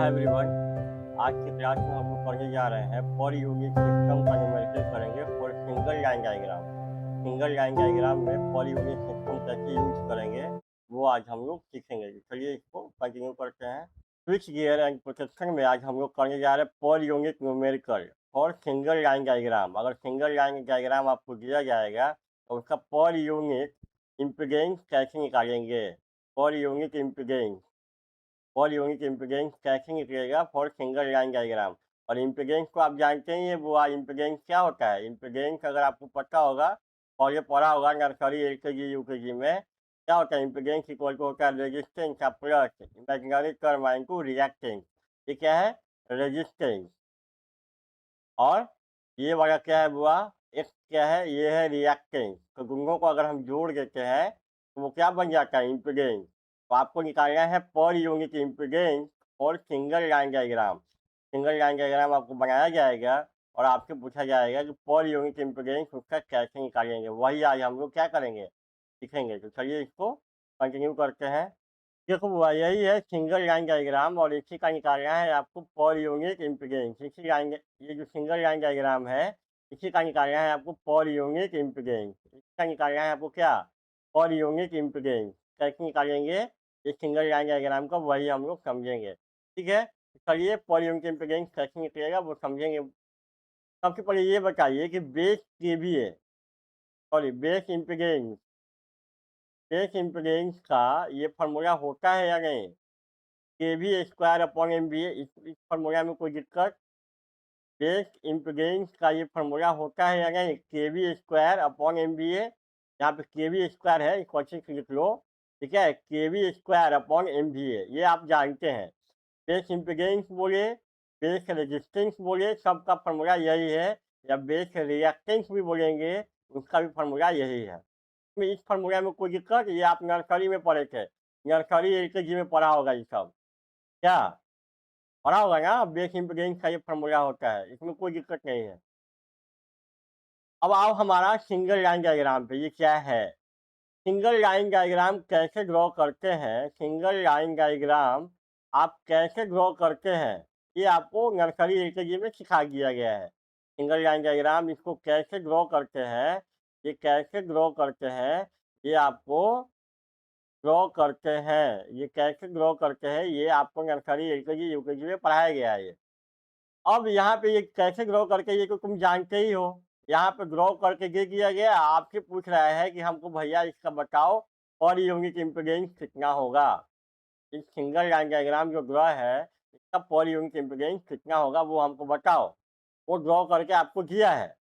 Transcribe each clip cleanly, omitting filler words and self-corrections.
Hi everyone. आज की class में हम लोग पढ़ने जा रहे हैं पर यूनिट सिस्टम का न्यूमेरिकल करेंगे for single line diagram. Single line diagram में पर यूनिट सिस्टम कैसे यूज करेंगे वो आज हम लोग सीखेंगे। चलिए इसको कंटिन्यू करते हैं। स्विच गियर एंड प्रोटेक्शन में आज हम लोग करने जा रहे हैं per unit numerical for single line diagram. अगर सिंगल लाइन डायग्राम आपको दिया जाएगा तो उसका पर यूनिट इम्पीडेंस कैसे निकालेंगे। पर यूनिट इम्पीडेंस और यूनिट इम्पीडेंस कैसे निकलेगा फॉर सिंगल लाइन डायग्राम। और इम्पीडेंस को आप जानते ही है, वो इम्पीडेंस क्या होता है। इम्पीडेंस अगर आपको पता होगा और ये पढ़ा होगा नर्सरी एलकेजी यूकेजी में, क्या होता है इम्पीडेंस इक्वल टू होता है रेजिस्टेंस का plus imaginary term into reactance. ये क्या है, रेजिस्टेंस। और ये वाला क्या है बुआ, एक क्या है, ये है रिएक्टेंस। तो दोनों को अगर हम जोड़ देते हैं तो वो क्या बन जाता है, इम्पीडेंस। तो आपको निकालना है पर यूनिट इम्पीडेंस और single line diagram. Single line diagram आपको बनाया जाएगा और आपसे पूछा जाएगा कि पर यूनिट इम्पीडेंस उसका कैसे निकालेंगे। वही आज हम लोग क्या करेंगे, सीखेंगे। तो चलिए इसको कंटिन्यू करते हैं। देखो बुआ, यही है सिंगल लाइन डायग्राम और इसी का निकालना है आपको पर यूनिट इम्पीडेंस। इसी लाइन, ये जो सिंगल लाइन डायग्राम है इसी का निकालना है आपको पर यूनिट इम्पीडेंस। इसका निकालना है आपको क्या, पर यूनिट इम्पीडेंस। कैसे निकालेंगे ये सिंगल लाइन डायग्राम का, वही हम लोग समझेंगे। ठीक है, चलिए पर यूनिट इम्पीडेंस कैसे निकलेगा वो समझेंगे। सबसे पहले ये बताइए कि बेस के भी है, sorry base impedance, base impedance का ये फॉर्मूला होता है या नहीं। के भी स्क्वायर अपॉन एम बी ए, इस फॉर्मूला में कोई दिक्कत। बेस इम्पीडेंस का ये फॉर्मूला होता है या नहीं, K V square upon M V A. यहाँ पे के बी स्क्वायर है, इसको अच्छे से लिख लो। ठीक है, K V square upon M V A ये आप जानते हैं। बेस इम्पीडेंस बोले, बेस रेजिस्टेंस बोले, सबका फॉर्मूला यही है। या बेस रिएक्टेंस भी बोलेंगे, उसका भी फॉर्मूला यही है। इस फॉर्मूला में कोई दिक्कत, ये आप नर्सरी में पढ़े थे, नर्सरी एलकेजी में पढ़ा होगा ये सब। क्या पढ़ा होगा ना, बेस इम्पीडेंस का ये फॉर्मूला होता है, इसमें कोई दिक्कत नहीं है। अब आओ हमारा सिंगल लाइन डायग्राम पे, ये क्या है। सिंगल लाइन डायग्राम कैसे ड्रॉ करते हैं, सिंगल लाइन डायग्राम आप कैसे ड्रॉ करते हैं, ये आपको नर्सरी एलकेजी में सिखा दिया गया है। सिंगल लाइन डायग्राम इसको कैसे ड्रॉ करते हैं, ये कैसे ड्रॉ करते हैं, ये आपको ड्रॉ करते हैं, ये कैसे ड्रॉ करते हैं ये आपको नर्सरी एलकेजी यूकेजी में पढ़ाया गया है। ये अब यहाँ पे ये कैसे ग्रो करके, ये तो तुम जानते ही हो। यहाँ पे ग्रो करके ये किया गया, आपसे पूछ रहा है कि हमको भैया इसका बताओ पर यूनिट इम्पीडेंस कितना होगा। इस सिंगल लाइन डायग्राम जो ड्रॉ है इसका पर यूनिट इम्पीडेंस कितना होगा वो हमको बताओ। वो ड्रॉ करके आपको दिया है।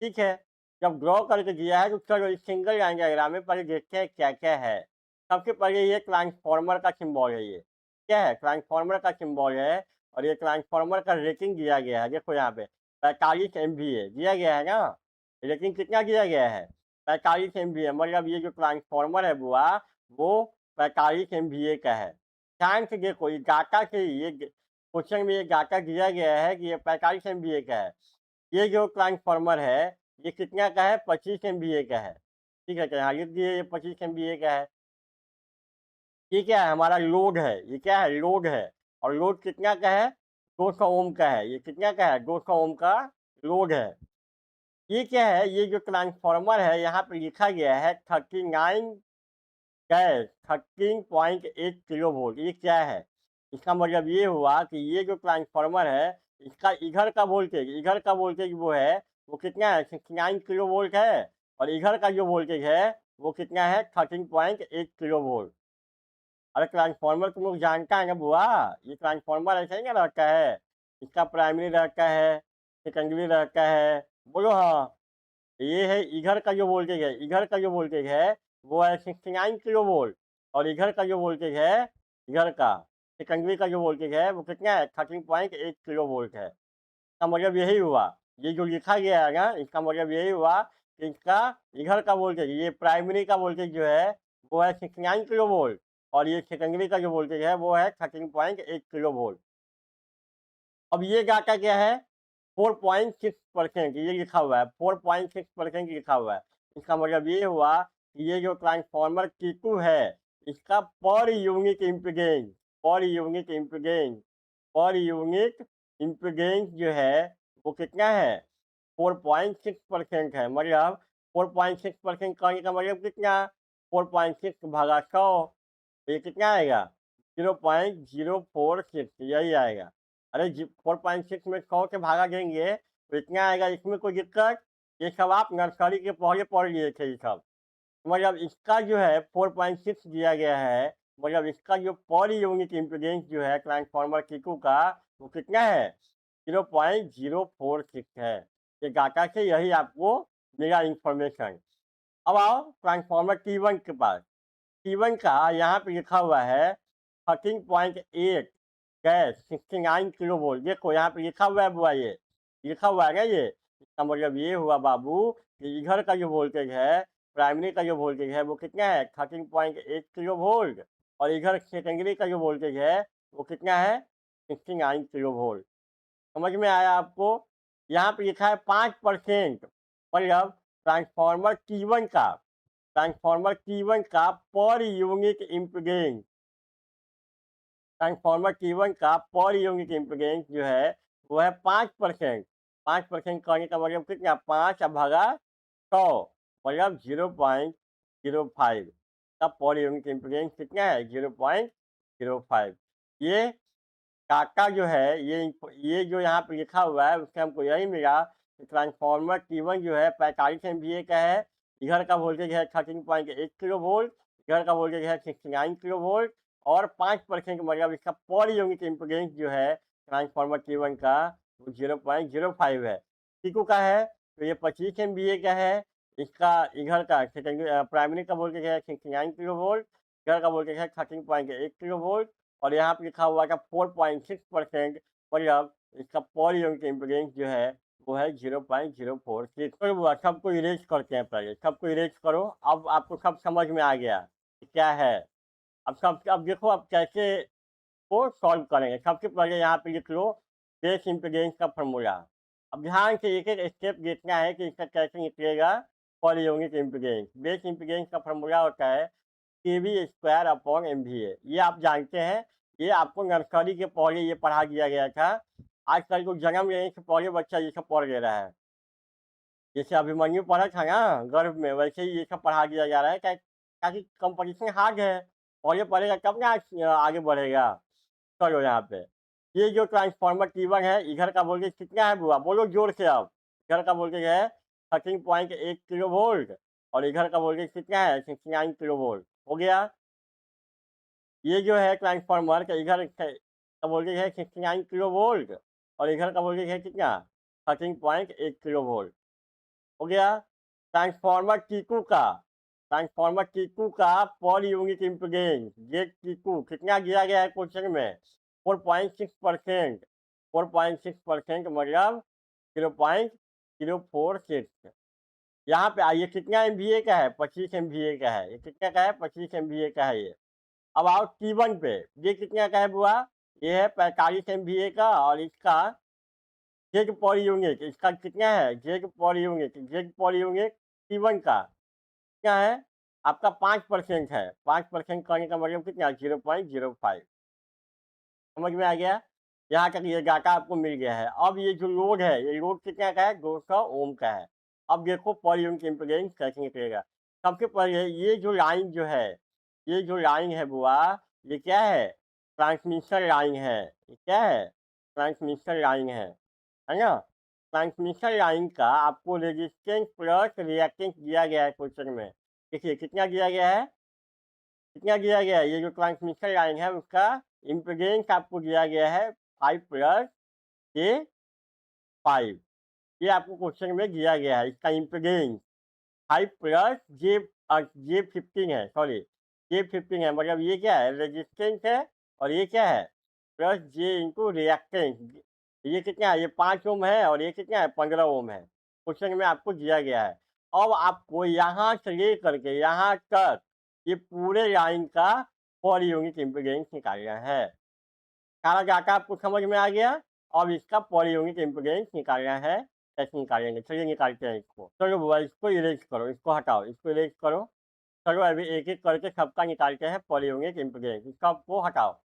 ठीक है, जब ड्रॉ करके दिया है तो चलो इस सिंगल लाइन डायग्राम में पहले देखते हैं क्या क्या है। सबसे पहले ये ट्रांसफार्मर का सिंबल है। ये क्या है, ट्रांसफार्मर का सिंबल है। और ये ट्रांसफार्मर का रेटिंग दिया गया है, देखो यहाँ पे 45 MVA दिया गया है ना। रेटिंग कितना दिया गया है, 45 MVA। मतलब ये जो ट्रांसफार्मर है बुआ, वो 45 MVA का है। ध्यान से देखो, ये डाटा से ये क्वेश्चन में ये डाटा दिया गया है कि ये 45 MVA का है। ये जो ट्रांसफार्मर है ये कितना का है, 25 MVA का है। ठीक है, यहाँ लिख दिए ये 25 MVA का है। ये क्या है, हमारा लोड है। ये क्या है, लोड है। और लोड कितना का है, 200 ओम का है। ये कितना का है, 200 ओम का लोड है। ये क्या है, ये जो ट्रांसफार्मर है यहाँ पे लिखा गया है 39 कैश 13.8 किलो वोल्ट। ये क्या है, इसका मतलब ये हुआ कि ये जो ट्रांसफार्मर है इसका इधर का वोल्टेज वो है, वो कितना है, 69 किलो वोल्ट है। और इधर का जो वोल्टेज है वो कितना है, 13.8 किलो वोल्ट। अरे ट्रांसफार्मर तुम लोग जानता है ना बुआ, ये ट्रांसफार्मर ऐसा ही ना रहता है। इसका प्राइमरी रहता है, सेकेंडरी रहता है। बोलो हाँ। ये है इधर का जो वोल्टेज है, इधर का जो वोल्टेज है वो है 69 किलो वोल्ट। और इधर का जो वोल्टेज है, इधर का सेकेंडरी का जो वोल्टेज है वो कितना है, 13.8 किलो वोल्ट है। इसका मतलब यही हुआ, ये जो लिखा गया है ना इसका मतलब यही हुआ कि इसका इधर का वोल्टेज, ये प्राइमरी का वोल्टेज जो है वो है 69 किलो वोल्ट। और ये सेकेंडरी का जो वोल्टेज है वो है 13.8 किलो वोल्ट। अब ये डाटा क्या है, 4.6% ये लिखा हुआ है, 4.6% लिखा हुआ है। इसका मतलब ये हुआ कि ये जो ट्रांसफार्मर T2 है इसका per unit impedance per unit impedance जो है वो कितना है 4.6% है। मतलब 4.6% कहने का मतलब कितना 4.6 भागा 100 ये कितना आएगा 0.046 यही आएगा। अरे 4.6 में 100 से भागा देंगे तो इतना आएगा। इसमें कोई दिक्कत ये सब आप नर्सरी के पहले पढ़ लिए थे ये सब। मतलब इसका जो है 4.6 दिया गया है। मतलब इसका जो पर यूनिट इम्पीडेंस जो है ट्रांसफार्मर T2 का वो कितना है 0.046 है। ये डाटा से यही आपको मिला इंफॉर्मेशन। अब आओ ट्रांसफार्मर T1 के पास। T1 का यहाँ पे लिखा हुआ है 13.8 गैस 69 किलो वोल्ट। देखो यहाँ पे लिखा हुआ है बुआ, ये लिखा हुआ है ना ये। इसका मतलब ये हुआ बाबू कि इधर का जो वोल्टेज है प्राइमरी का जो वोल्टेज है वो कितना है 13.8 किलो वोल्ट और इधर सेकेंडरी का जो वोल्टेज है वो कितना है 69 किलो वोल्ट। समझ में आया आपको। यहाँ पे लिखा है 5%। मतलब ट्रांसफार्मर T1 का per unit impedance transformer T1 का पर यूनिट इम्पीडेंस जो है वो है 5%। 5% कहने का मतलब कितना 5 भागा 100 मतलब 0.05 का पर यूनिट इम्पीडेंस कितना है 0.05। ये टाटा जो है ये जो यहाँ पे लिखा हुआ है उससे हमको यही मिला कि ट्रांसफार्मर T1 जो है 45 MVA का है। इधर का वोल्टेज है 13.8 किलो वोल्ट, इधर का वोल्टेज है 69 किलो वोल्ट और 5% मतलब इसका पर यूनिट इम्पीडेंस जो है ट्रांसफार्मर T1 का वो 0.05 है। T2 का है तो ये 25 MVA का है। इसका इधर का सेकेंडरी प्राइमरी का वोल्टेज है 69 किलो वोल्ट, इधर का वोल्टेज है 13.8 किलो वोल्ट और यहाँ पे लिखा हुआ था 4.6%। मतलब इसका पर यूनिट इम्पीडेंस जो है वो है 0.046। तो वो सबको इरेज करते हैं, पहले सबको इरेज करो। अब आपको सब समझ में आ गया कि क्या है। अब देखो अब कैसे को सॉल्व करेंगे। सबसे पहले यहाँ पे लिख लो बेस इम्पीडेंस का फॉर्मूला। अब ध्यान से एक एक स्टेप देखना है कि इसका कैसे निकलेगा per unit impedance. Base impedance का फॉर्मूला होता है kV² / MVA। ये आप जानते हैं, ये आपको नर्सरी के पहले ये पढ़ा दिया गया था। आजकल को जन्म लेने से पहले बच्चा ये सब पढ़ ले रहा है। जैसे अभिमन्यु पढ़ा था ना गर्भ में, वैसे ही ये सब पढ़ा दिया जा रहा है ताकि कंपटीशन हार्ड है। पहले पढ़ेगा तब ना आगे बढ़ेगा। चलो यहाँ पे ये जो ट्रांसफार्मर T1 है इधर का वोल्टेज कितना है बुआ बोलो जोर से। अब इधर का वोल्टेज है 13.8 किलो वोल्ट और इधर का वोल्टेज कितना है 69 किलो वोल्ट। हो गया। ये जो है ट्रांसफार्मर का इधर का वोल्टेज है 69 किलो वोल्ट और इधर का वोल्टेज है कितना 13.8 किलो वोल्ट। हो गया। ट्रांसफार्मर T2 का per unit impedance Z T2 कितना दिया गया है क्वेश्चन में 4.6%। 4.6% मतलब 0.046। यहाँ पे आइए कितना MVA का है 25 MVA का है। ये कितना का है 25 MVA का है ये। अब आओ T1 पे, ये कितना का है बुआ ये है 45 MVA का और इसका जेड पर यूनिट इसका कितना है जेड पर यूनिट T1 का क्या है आपका 5% है। 5% करने का मतलब कितना 0.05। समझ में आ गया। यहाँ तक ये डाटा आपको मिल गया है। अब ये जो लोड है ये लोड कितना का है 200 ओम का है। अब देखो पर यूनिट इम्पीडेंस कैसे निकलेगा। सबसे पहले ये जो लाइन है बुआ ये क्या है ट्रांसमिशन लाइन है। ये क्या है ट्रांसमिशन लाइन है ना। ट्रांसमिशन लाइन का आपको रेजिस्टेंस प्लस रिएक्टेंस दिया गया है क्वेश्चन में। देखिए कितना दिया गया है ये जो ट्रांसमिशन लाइन है उसका इम्पीडेंस आपको दिया गया है 5 + J5। ये आपको क्वेश्चन में दिया गया है। इसका इम्पीडेंस 5 + J15 है, सॉरी J15 है। मतलब ये क्या है रेजिस्टेंस है और ये क्या है प्लस J इंटू रिएक्टेंस। ये कितना है ये 5 ओम है और ये कितना है 15 ओम है। क्वेश्चन में आपको दिया गया है। अब आपको यहाँ से लेकर के यहाँ तक ये पूरे लाइन का पर यूनिट इम्पीडेंस निकालना है। सारा डाटा आपको समझ में आ गया। अब इसका पर यूनिट इम्पीडेंस निकालना है। कैसे निकालेंगे चलिए निकालते हैं इसको। चलो बुआ इसको इरेज करो, इसको हटाओ, इसको इरेज करो। चलो अभी एक एक करके सबका निकालते हैं पर यूनिट इम्पीडेंस। इसका को हटाओ।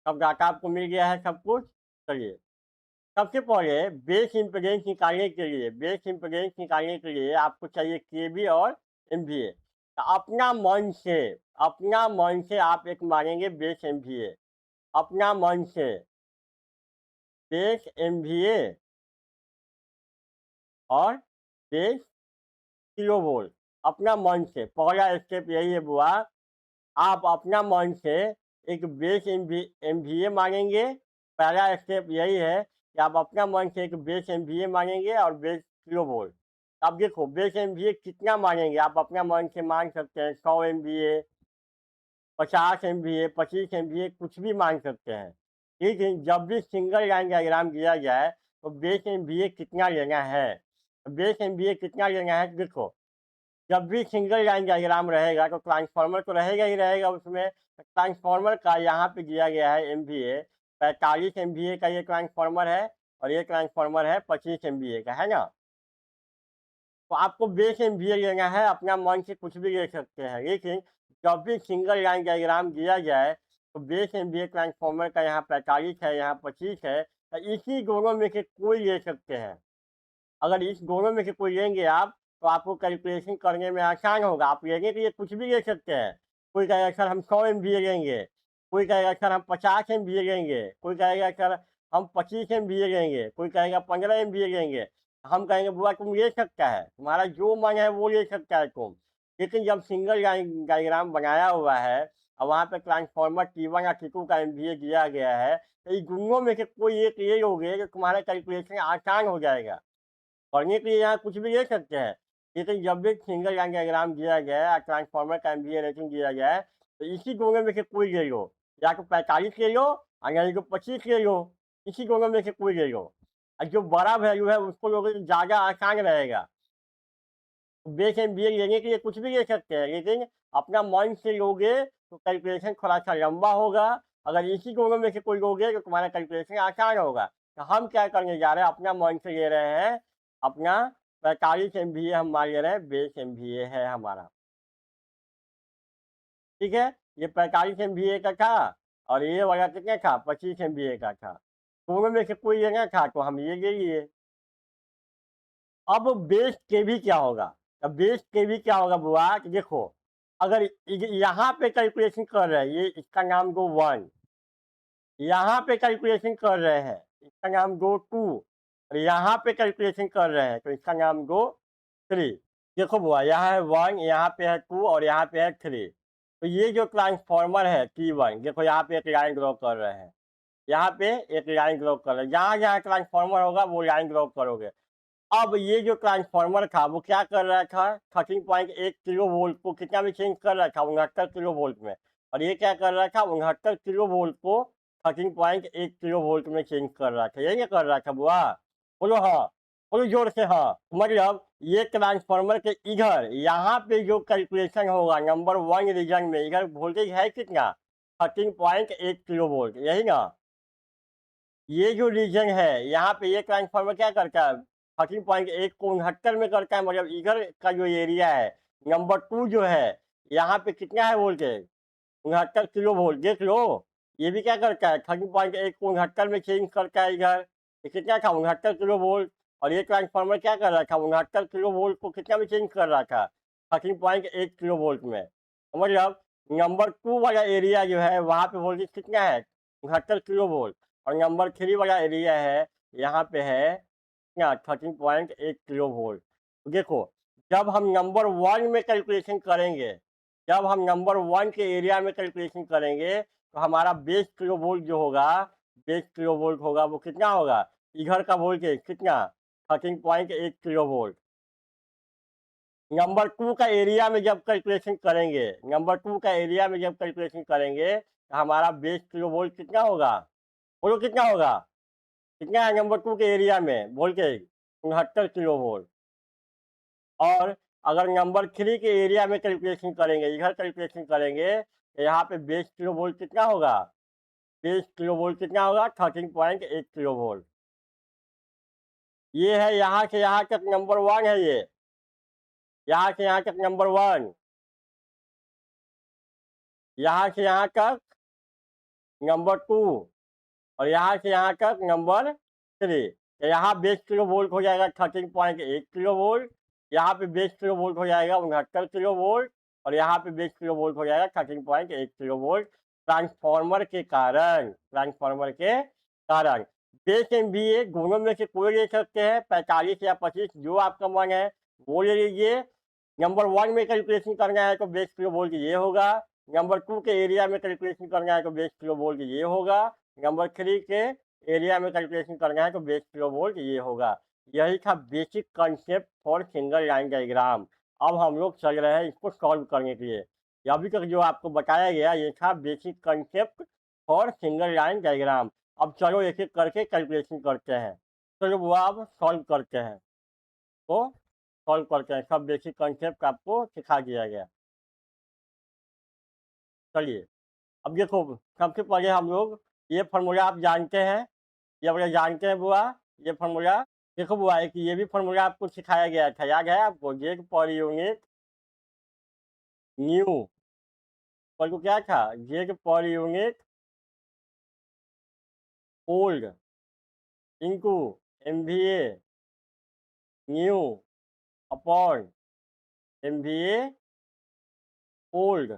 सब डाटा आपको मिल गया है सब कुछ। चलिए, सबसे पहले बेस इम्पीडेंस निकालने के लिए आपको चाहिए केबी और एमवीए। तो अपना मन से आप एक मानेंगे बेस एमवीए, अपना मन से बेस एमवीए और बेस किलो वोल्ट। अपना मन से पहला स्टेप यही है बुआ, आप अपना मन से एक बेस एमवीए मानेंगे। पहला स्टेप यही है कि आप अपना मन से एक बेस एमवीए मानेंगे और बेस किलो वोल्ट। अब देखो बेस एमवीए कितना मानेंगे, आप अपना मन से मान सकते हैं 100 MVA, 50 MVA, 25 MVA, कुछ भी मान सकते हैं। लेकिन जब भी सिंगल लाइन डायग्राम दिया जाए तो बेस एमवीए कितना लेना है, बेस एमवीए कितना लेना है देखो। जब भी सिंगल लाइन डायग्राम रहेगा तो ट्रांसफार्मर तो रहेगा ही रहेगा उसमें। ट्रांसफार्मर का यहाँ पे दिया गया है एमवीए 45 MVA का ये ट्रांसफार्मर है, और ये ट्रांसफार्मर है 25 MVA का, है ना। तो आपको बेस एमवीए लेना है, अपना मन से कुछ भी ले सकते हैं। लेकिन जब भी सिंगल लाइन डायग्राम दिया जाए तो बेस एमवीए ट्रांसफार्मर का यहाँ 45 है, यहाँ 25 है, तो इसी दोनों में से कोई ले सकते हैं। अगर इस दोनों में से कोई लेंगे आप तो आपको कैलकुलेशन करने में आसान होगा। आप लेने के लिए कुछ भी ले सकते हैं। कोई कहेगा सर हम 100 MVA लेंगे, कोई कहेगा सर हम 50 MVA लेंगे, कोई कहेगा सर हम 25 MVA लेंगे, कोई कहेगा 15 MVA लेंगे। हम कहेंगे बुआ तुम ले सकता है, तुम्हारा जो मन है वो ले सकता है तुम। लेकिन जब सिंगल डायग्राम बनाया हुआ है और वहाँ पे ट्रांसफार्मर T1 या T2 का MVA दिया गया है, तो इन दोनों में से कोई एक ले लोगे तो तुम्हारा कैलकुलेशन आसान हो जाएगा। पढ़ने के लिए यहाँ कुछ भी ले सकते हैं। लेकिन जब भी सिंगल लाइन डायग्राम दिया जाए, ट्रांसफार्मर का एमवीए रेटिंग दिया जाए, तो इसी दोनों में से कोई ले लो, या तो 45 ले लो और या तो 25 ले लो। इसी दोनों में से कोई ले लो, और जो बड़ा वैल्यू है उसको लोगे तो ज़्यादा आसान रहेगा। बेस एमवीए लेने के लिए कुछ भी ले सकते हैं, लेकिन अपना मन से लोगे तो कैलकुलेशन थोड़ा सा लंबा होगा। अगर इसी दोनों में से कोई लोगे तो तुम्हारा कैलकुलेशन आसान होगा। तो हम क्या करने जा रहे हैं, अपना मन से ले रहे हैं। अपना 45 MVA हम मान ले रहे हैं, बेस एमवीए है हमारा। ठीक है, ये 45 MVA का था और ये वाला कितना था, 25 MVA का था। दोनों में से कोई लेना था तो हम ये ले लिए। अब बेस केवी क्या होगा, अब बेस केवी क्या होगा बुआ कि देखो, अगर यहाँ पे कैलकुलेशन कर रहे हैं, ये इसका नाम गो 1, यहाँ पे कैलकुलेशन कर रहे हैं इसका नाम गो 2, और यहाँ पे कैलकुलेशन कर रहे हैं तो इसका नाम गो 3। देखो बुआ, यहाँ है 1, यहाँ पे है 2 और यहाँ पे है 3। तो ये जो ट्रांसफार्मर है T1, देखो यहाँ पे एक लाइन ड्रॉ कर रहे हैं, यहाँ पे एक लाइन ड्रॉ कर रहे हैं, जहाँ जहाँ ट्रांसफार्मर होगा वो लाइन ड्रॉ करोगे। अब ये जो ट्रांसफार्मर था वो क्या कर रहा था, 13.8 kV को कितना में चेंज कर रहा था, 69 kV में। और ये क्या कर रहा था, 69 kV को 13.8 kV में चेंज कर रहा था। ये क्या कर रहा था बुआ, बोलो हाँ, बोलो जोर से हाँ। मतलब ये ट्रांसफार्मर के इधर यहाँ पे जो कैलकुलेशन होगा नंबर 1 रीजन में, इधर वोल्टेज है कितना, 13.8 kV, यही ना। ये जो रीजन है यहाँ पे ये ट्रांसफार्मर क्या करता है, 13.8 को 69 में करता है। मतलब इधर का जो एरिया है नंबर 2 जो है, यहाँ पे कितना है वोल्टेज, 69 kV। देख लो, ये भी क्या करता है, 13.8 को 69 में चेंज करता है इधर। ये कितना था, 69 kV। और ये ट्रांसफार्मर क्या कर रहा था, 69 kV को कितना में चेंज कर रहा था, 13.8 kV में। मतलब नंबर 2 वाला एरिया जो है वहाँ पे वोल्टेज कितना है, 69 kV। और नंबर 3 वाला एरिया है, यहाँ पे है क्या, 13.8 kV। देखो, जब हम नंबर 1 में कैलकुलेशन करेंगे, जब हम नंबर 1 के एरिया में कैलकुलेशन करेंगे तो हमारा बेस किलोवोल्ट जो होगा, बेस किलोवोल्ट होगा वो कितना होगा, इधर का वोल्टेज कितना, 13.8 kV। नंबर 2 का एरिया में जब कैलकुलेशन करेंगे, नंबर 2 का एरिया में जब कैलकुलेशन करेंगे तो हमारा बेस किलोवोल्ट कितना होगा, बोलो कितना होगा, कितना है नंबर 2 के एरिया में वोल्टेज, 69 kV। और अगर नंबर 3 के एरिया में कैलकुलेशन करेंगे, इधर कैलकुलेशन करेंगे तो यहाँ पे बेस किलोवोल्ट कितना होगा, बेस किलोवोल्ट कितना होगा, 13.8 kV। ये है यहाँ से यहाँ तक नंबर 1 है, ये यहाँ से यहाँ तक नंबर 1, यहाँ से यहाँ तक नंबर 2 और यहाँ से यहाँ तक नंबर 3। तो यहाँ बेस किलो वोल्ट हो जाएगा 13.8 किलो वोल्ट, यहाँ पे बेस किलो वोल्ट हो जाएगा 69 किलो वोल्ट और यहाँ पे बेस किलो वोल्ट हो जाएगा 13.8 किलो वोल्ट ट्रांसफार्मर के कारण बेस एमवीए दोनों में से कोई ले सकते हैं, 45 या 25 जो आपका मन है वो ले लीजिए। नंबर 1 में कैलकुलेशन करना है तो बेस किलो वोल्ट ये होगा, नंबर 2 के एरिया में कैलकुलेशन करना है तो बेस किलो वोल्ट ये होगा, नंबर 3 के एरिया में कैलकुलेशन करना है तो बेस किलो वोल्ट ये होगा। यही था basic concept for single line diagram. अब हम लोग चल रहे हैं इसको सॉल्व करने के लिए। अभी तक जो आपको बताया गया ये था basic concept for single line diagram. अब चलो एक एक करके कैलकुलेशन करते हैं। चलो वो अब सॉल्व करते हैं, तो सॉल्व करते हैं। सब बेसिक कंसेप्ट आपको सिखा दिया गया। चलिए अब देखो, सबसे पहले हम लोग ये फार्मूला आप जानते हैं, ये अपने जानते हैं बुआ ये फार्मूला। देखो बुआ एक ये भी फार्मूला आपको सिखाया गया था, याद है आपको? जेड पर यूनिट न्यू पर को क्या था? Z per unit old into MVA new upon MVA old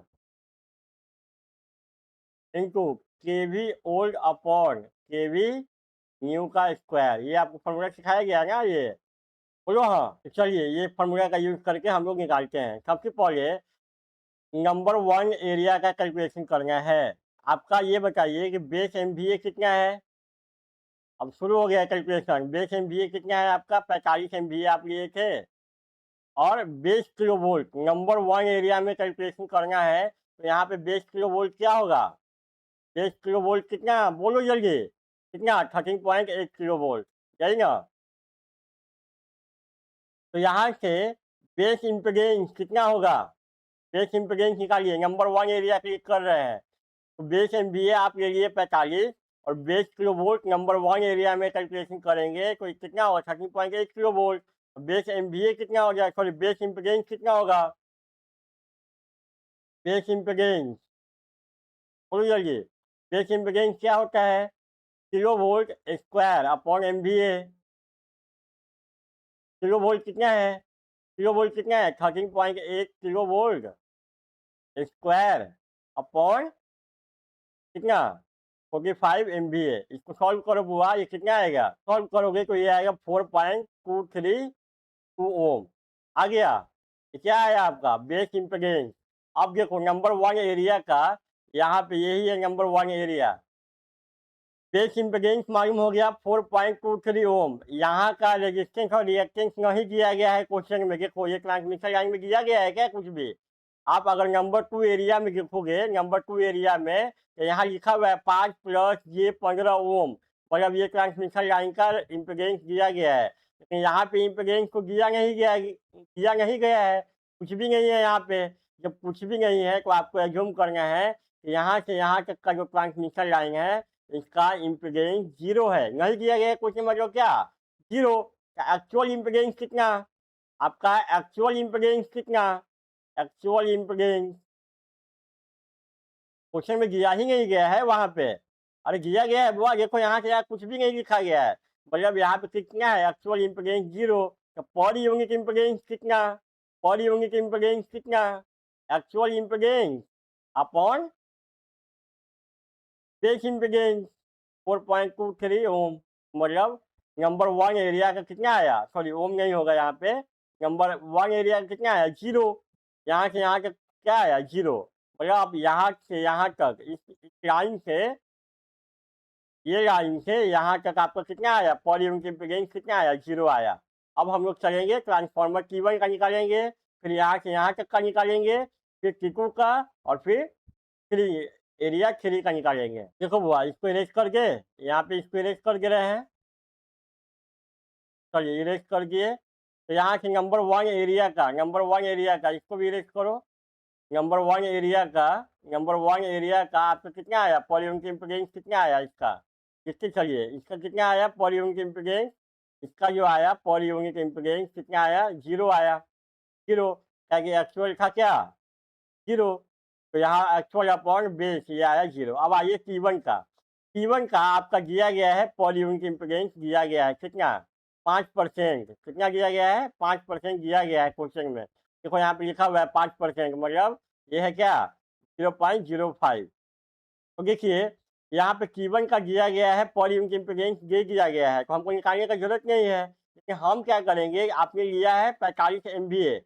into KV old upon KV new का स्क्वायर। ये आपको फार्मूला सिखाया गया ना ये, बोलो हाँ। तो चलिए ये फार्मूला का यूज करके हम लोग निकालते हैं। सबसे पहले नंबर 1 एरिया का कैलकुलेशन करना है। आपका ये बताइए कि बेस एमवीए कितना है। अब शुरू हो गया कैलकुलेशन। बेस एमवीए कितना है आपका? 45 एमवीए आप लिए थे और base kilo volt number 1 area में कैलकुलेशन करना है, तो यहाँ पे बेस किलो वोल्ट क्या होगा? बेस किलो वोल्ट कितना बोलो जल्दी, कितना? 13.8 किलो वोल्ट, यही ना? तो यहाँ से बेस इम्पीडेंस कितना होगा? बेस इम्पीडेंस निकालिए, नंबर 1 एरिया क्लिक कर रहे हैं तो बेस एमवीए आप ले लिए 45 और base kilo volt number 1 area में कैलकुलेशन करेंगे तो कितना होगा? 13.8 किलो वोल्ट। बेस एमवीए कितना हो जाएगा? सॉरी बेस इम्पीडेंस कितना होगा? बेस इम्पीडेंस बोलो जल्दी, बेस इम्पीडेंस क्या होता है? Kilo volt square upon MVA. Kilo volt कितना है? किलो वोल्ट कितना है? 13.8 किलो वोल्ट स्क्वायर अपॉन कितना? 45 MVA। इसको सॉल्व करो बुआ, ये कितना आएगा? सॉल्व करोगे तो ये आएगा 4.232 ओम। आ गया? ये क्या आया आपका? Base impedance. अब देखो नंबर 1 एरिया का, यहाँ पे यही है नंबर 1 एरिया। बेस इम्पीडेंस मालूम हो गया 4.23 ओम। यहाँ का रेजिस्टेंस और रिएक्टेंस नहीं दिया गया है क्वेश्चन में। देखो ये ट्रांसमिशन लाइन में दिया गया है क्या कुछ भी? आप अगर नंबर 2 एरिया में देखोगे, नंबर 2 एरिया में तो यहाँ लिखा हुआ है 5 प्लस ये 15 ओम, मतलब ये ट्रांसमिशन लाइन का इम्पीडेंस दिया गया है। लेकिन यहाँ पे इम्पीडेंस को दिया नहीं गया है, कुछ भी नहीं है यहाँ पे। जब कुछ भी नहीं है तो आपको एज्यूम करना है कि यहाँ से यहाँ तक का जो ट्रांसमिशन लाइन है इसका इम्पीडेंस 0 है। नहीं दिया गया क्वेश्चन मतलब क्या? 0। एक्चुअल इम्पीडेंस कितना? आपका एक्चुअल इम्पीडेंस कितना? एक्चुअल इम्पीडेंस क्वेश्चन में दिया ही नहीं गया है वहां पे। अरे दिया गया है बुआ, देखो यहाँ से यहाँ कुछ भी नहीं लिखा गया है, मतलब यहाँ पे कितना है? Actual impedance 0। तो पर यूनिट इम्पीडेंस कितना? पर यूनिट इम्पीडेंस कितना? Actual impedance upon base impedance 4.23 ओम, मतलब नंबर 1 एरिया का कितना आया? सॉरी ओम नहीं होगा यहाँ पे, नंबर 1 एरिया का कितना आया? 0। यहाँ से यहाँ तक क्या आया? 0। मतलब आप यहाँ से यहाँ तक इस लाइन से, ये लाइन से यहाँ तक आपको कितना आया? पर यूनिट इम्पीडेंस कितना आया? 0 आया। अब हम लोग चलेंगे ट्रांसफार्मर T1 का निकालेंगे, फिर यहाँ से यहाँ तक का निकालेंगे, फिर T2 का और फिर 3 एरिया 3 का निकालेंगे। देखो बुआ इसको इरेज करके, यहाँ पे इसको इरेज कर दे रहे हैं। चलिए इरेज कर दिए। तो यहाँ से नंबर 1 एरिया का, नंबर 1 एरिया का इसको भी इरेज करो। नंबर 1 एरिया का, नंबर 1 एरिया का आपका कितना आया? पर यूनिट इम्पीडेंस कितना आया इसका? इसके चलिए इसका कितना आया पर यूनिट इम्पीडेंस? इसका जो आया पर यूनिट इम्पीडेंस कितना आया? 0 आया। 0 क्या? एक्चुअल था क्या? 0। तो यहाँ एक्चुअल अपॉन बेस ये आया 0। अब आइए T1 का। T1 का आपका दिया गया है पर यूनिट इम्पीडेंस दिया गया है कितना 5%। कितना दिया गया है 5% दिया गया है क्वेश्चन में। देखो यहाँ पे लिखा हुआ है 5%, मतलब ये है क्या 0.05। तो देखिए यहाँ पे T1 का दिया गया है पर यूनिट इम्पीडेंस दे दिया गया है, तो हमको निकालने का जरूरत नहीं है। लेकिन हम क्या करेंगे, आपने लिया है 45 MVA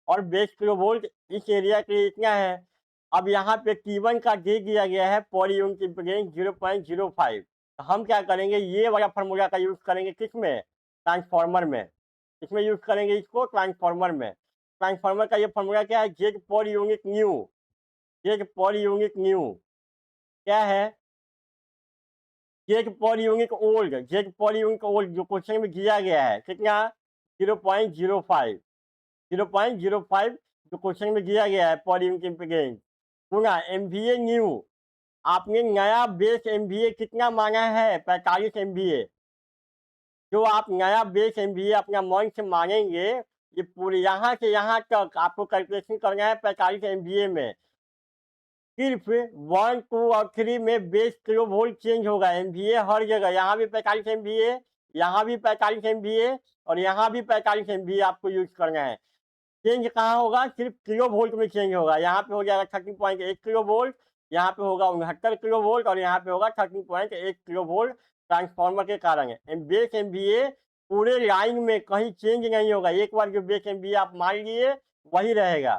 और बेस किलो वोल्ट इस एरिया के लिए इतना है। अब यहाँ पे T1 का दे दिया गया है पर यूनिट इम्पीडेंस 0.05। तो हम क्या करेंगे, ये वाला फार्मूला का यूज करेंगे किसमें, ट्रांसफार्मर में। इसमें यूज करेंगे इसको ट्रांसफार्मर में। ट्रांसफार्मर का ये फार्मूला क्या है, Z per unit new. Z per unit new क्या है, Z per unit old. Z per unit old जो क्वेश्चन में दिया गया है कितना 0.05। 0.05 जो क्वेश्चन में दिया गया है पर यूनिट इम्पीडेंस गुना MVA न्यू। आपने नया बेस MVA कितना मांगा है 45 MVA। जो आप नया बेस MVA अपना मन से मांगेंगे, ये पूरे यहाँ से यहाँ तक आपको कैलकुलेशन करना है 45 MVA में। सिर्फ 1, 2 और 3 में बेस किलो वोल्ट चेंज होगा। MVA हर जगह, यहाँ भी 45 MVA, यहाँ भी 45 MVA और यहाँ भी 45 MVA आपको यूज करना है। चेंज कहाँ होगा, सिर्फ किलो वोल्ट में चेंज होगा। यहाँ पे हो जाएगा 13.1 किलो वोल्ट, यहाँ पे होगा 69 किलो वोल्ट और यहाँ पे होगा 13.1 किलो वोल्ट ट्रांसफार्मर के कारण है। बेस MVA पूरे लाइन में कहीं चेंज नहीं होगा। एक बार जो बेस MVA आप मान लिए वही रहेगा।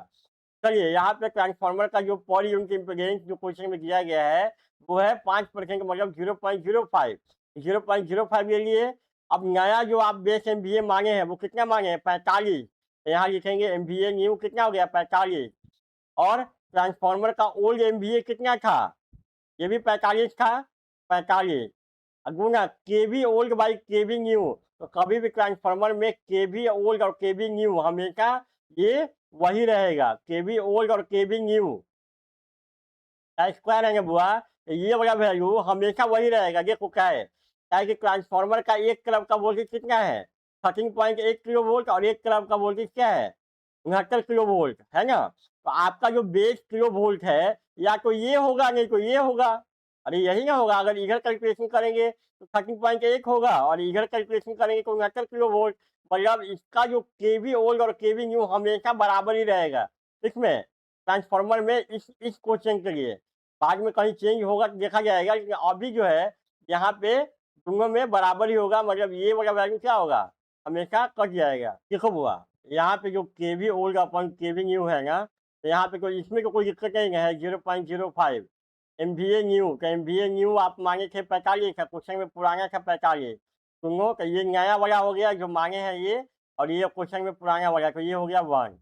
चलिए यहाँ पे ट्रांसफार्मर का जो पर यूनिट इम्पीडेंस जो क्वेश्चन में दिया गया है वो है 5%, मतलब 0.05। 0.05 ये लिए। अब नया जो आप बेस MVA मांगे हैं वो कितना मांगे हैं 45। यहाँ लिखेंगे MVA न्यू कितना हो गया 45। और ट्रांसफार्मर का ओल्ड MVA कितना था, ये भी 45 था 45। गुना केवी ओल्ड बाई केवी न्यू। तो कभी भी ट्रांसफार्मर में केवी ओल्ड और केवी न्यू हमेशा ये वही रहेगा, केवी ओल्ड और केवी न्यू स्क्वायर है बुआ। ये वाला वैल्यू हमेशा वही रहेगा। देखो क्या है, क्या है कि ट्रांसफार्मर का एक तरफ का वोल्टेज कितना है 13.1 किलो वोल्ट और एक तरफ का वोल्टेज क्या है 69 किलो वोल्ट है ना। तो आपका जो बेस किलो वोल्ट है या तो ये होगा नहीं तो ये होगा। अरे यही ना होगा, अगर इधर कैलकुलेशन करेंगे तो 13.1 होगा और इधर कैलकुलेशन करेंगे तो 69 किलो वोल्ट। मतलब इसका जो केवी ओल्ड और केवी न्यू हमेशा बराबर ही रहेगा इसमें ट्रांसफार्मर में इस क्वेश्चन के लिए। बाद में कहीं चेंज होगा तो देखा जाएगा, लेकिन अभी जो है यहाँ पे दोनों में बराबर ही होगा। मतलब ये वाला वैल्यू क्या होगा हमेशा कट जाएगा। देखो बुआ यहाँ पे जो केवी ओल्ड अपन केवी न्यू है ना, तो यहाँ पे कोई इसमें तो कोई दिक्कत नहीं है 0.05। MVA न्यू तो MVA न्यू आप मांगे थे 45 का, क्वेश्चन में पुराना था 45। सुनो तो ये नया वाला हो गया जो मांगे हैं ये, और ये क्वेश्चन में पुराना वाला तो ये हो गया 1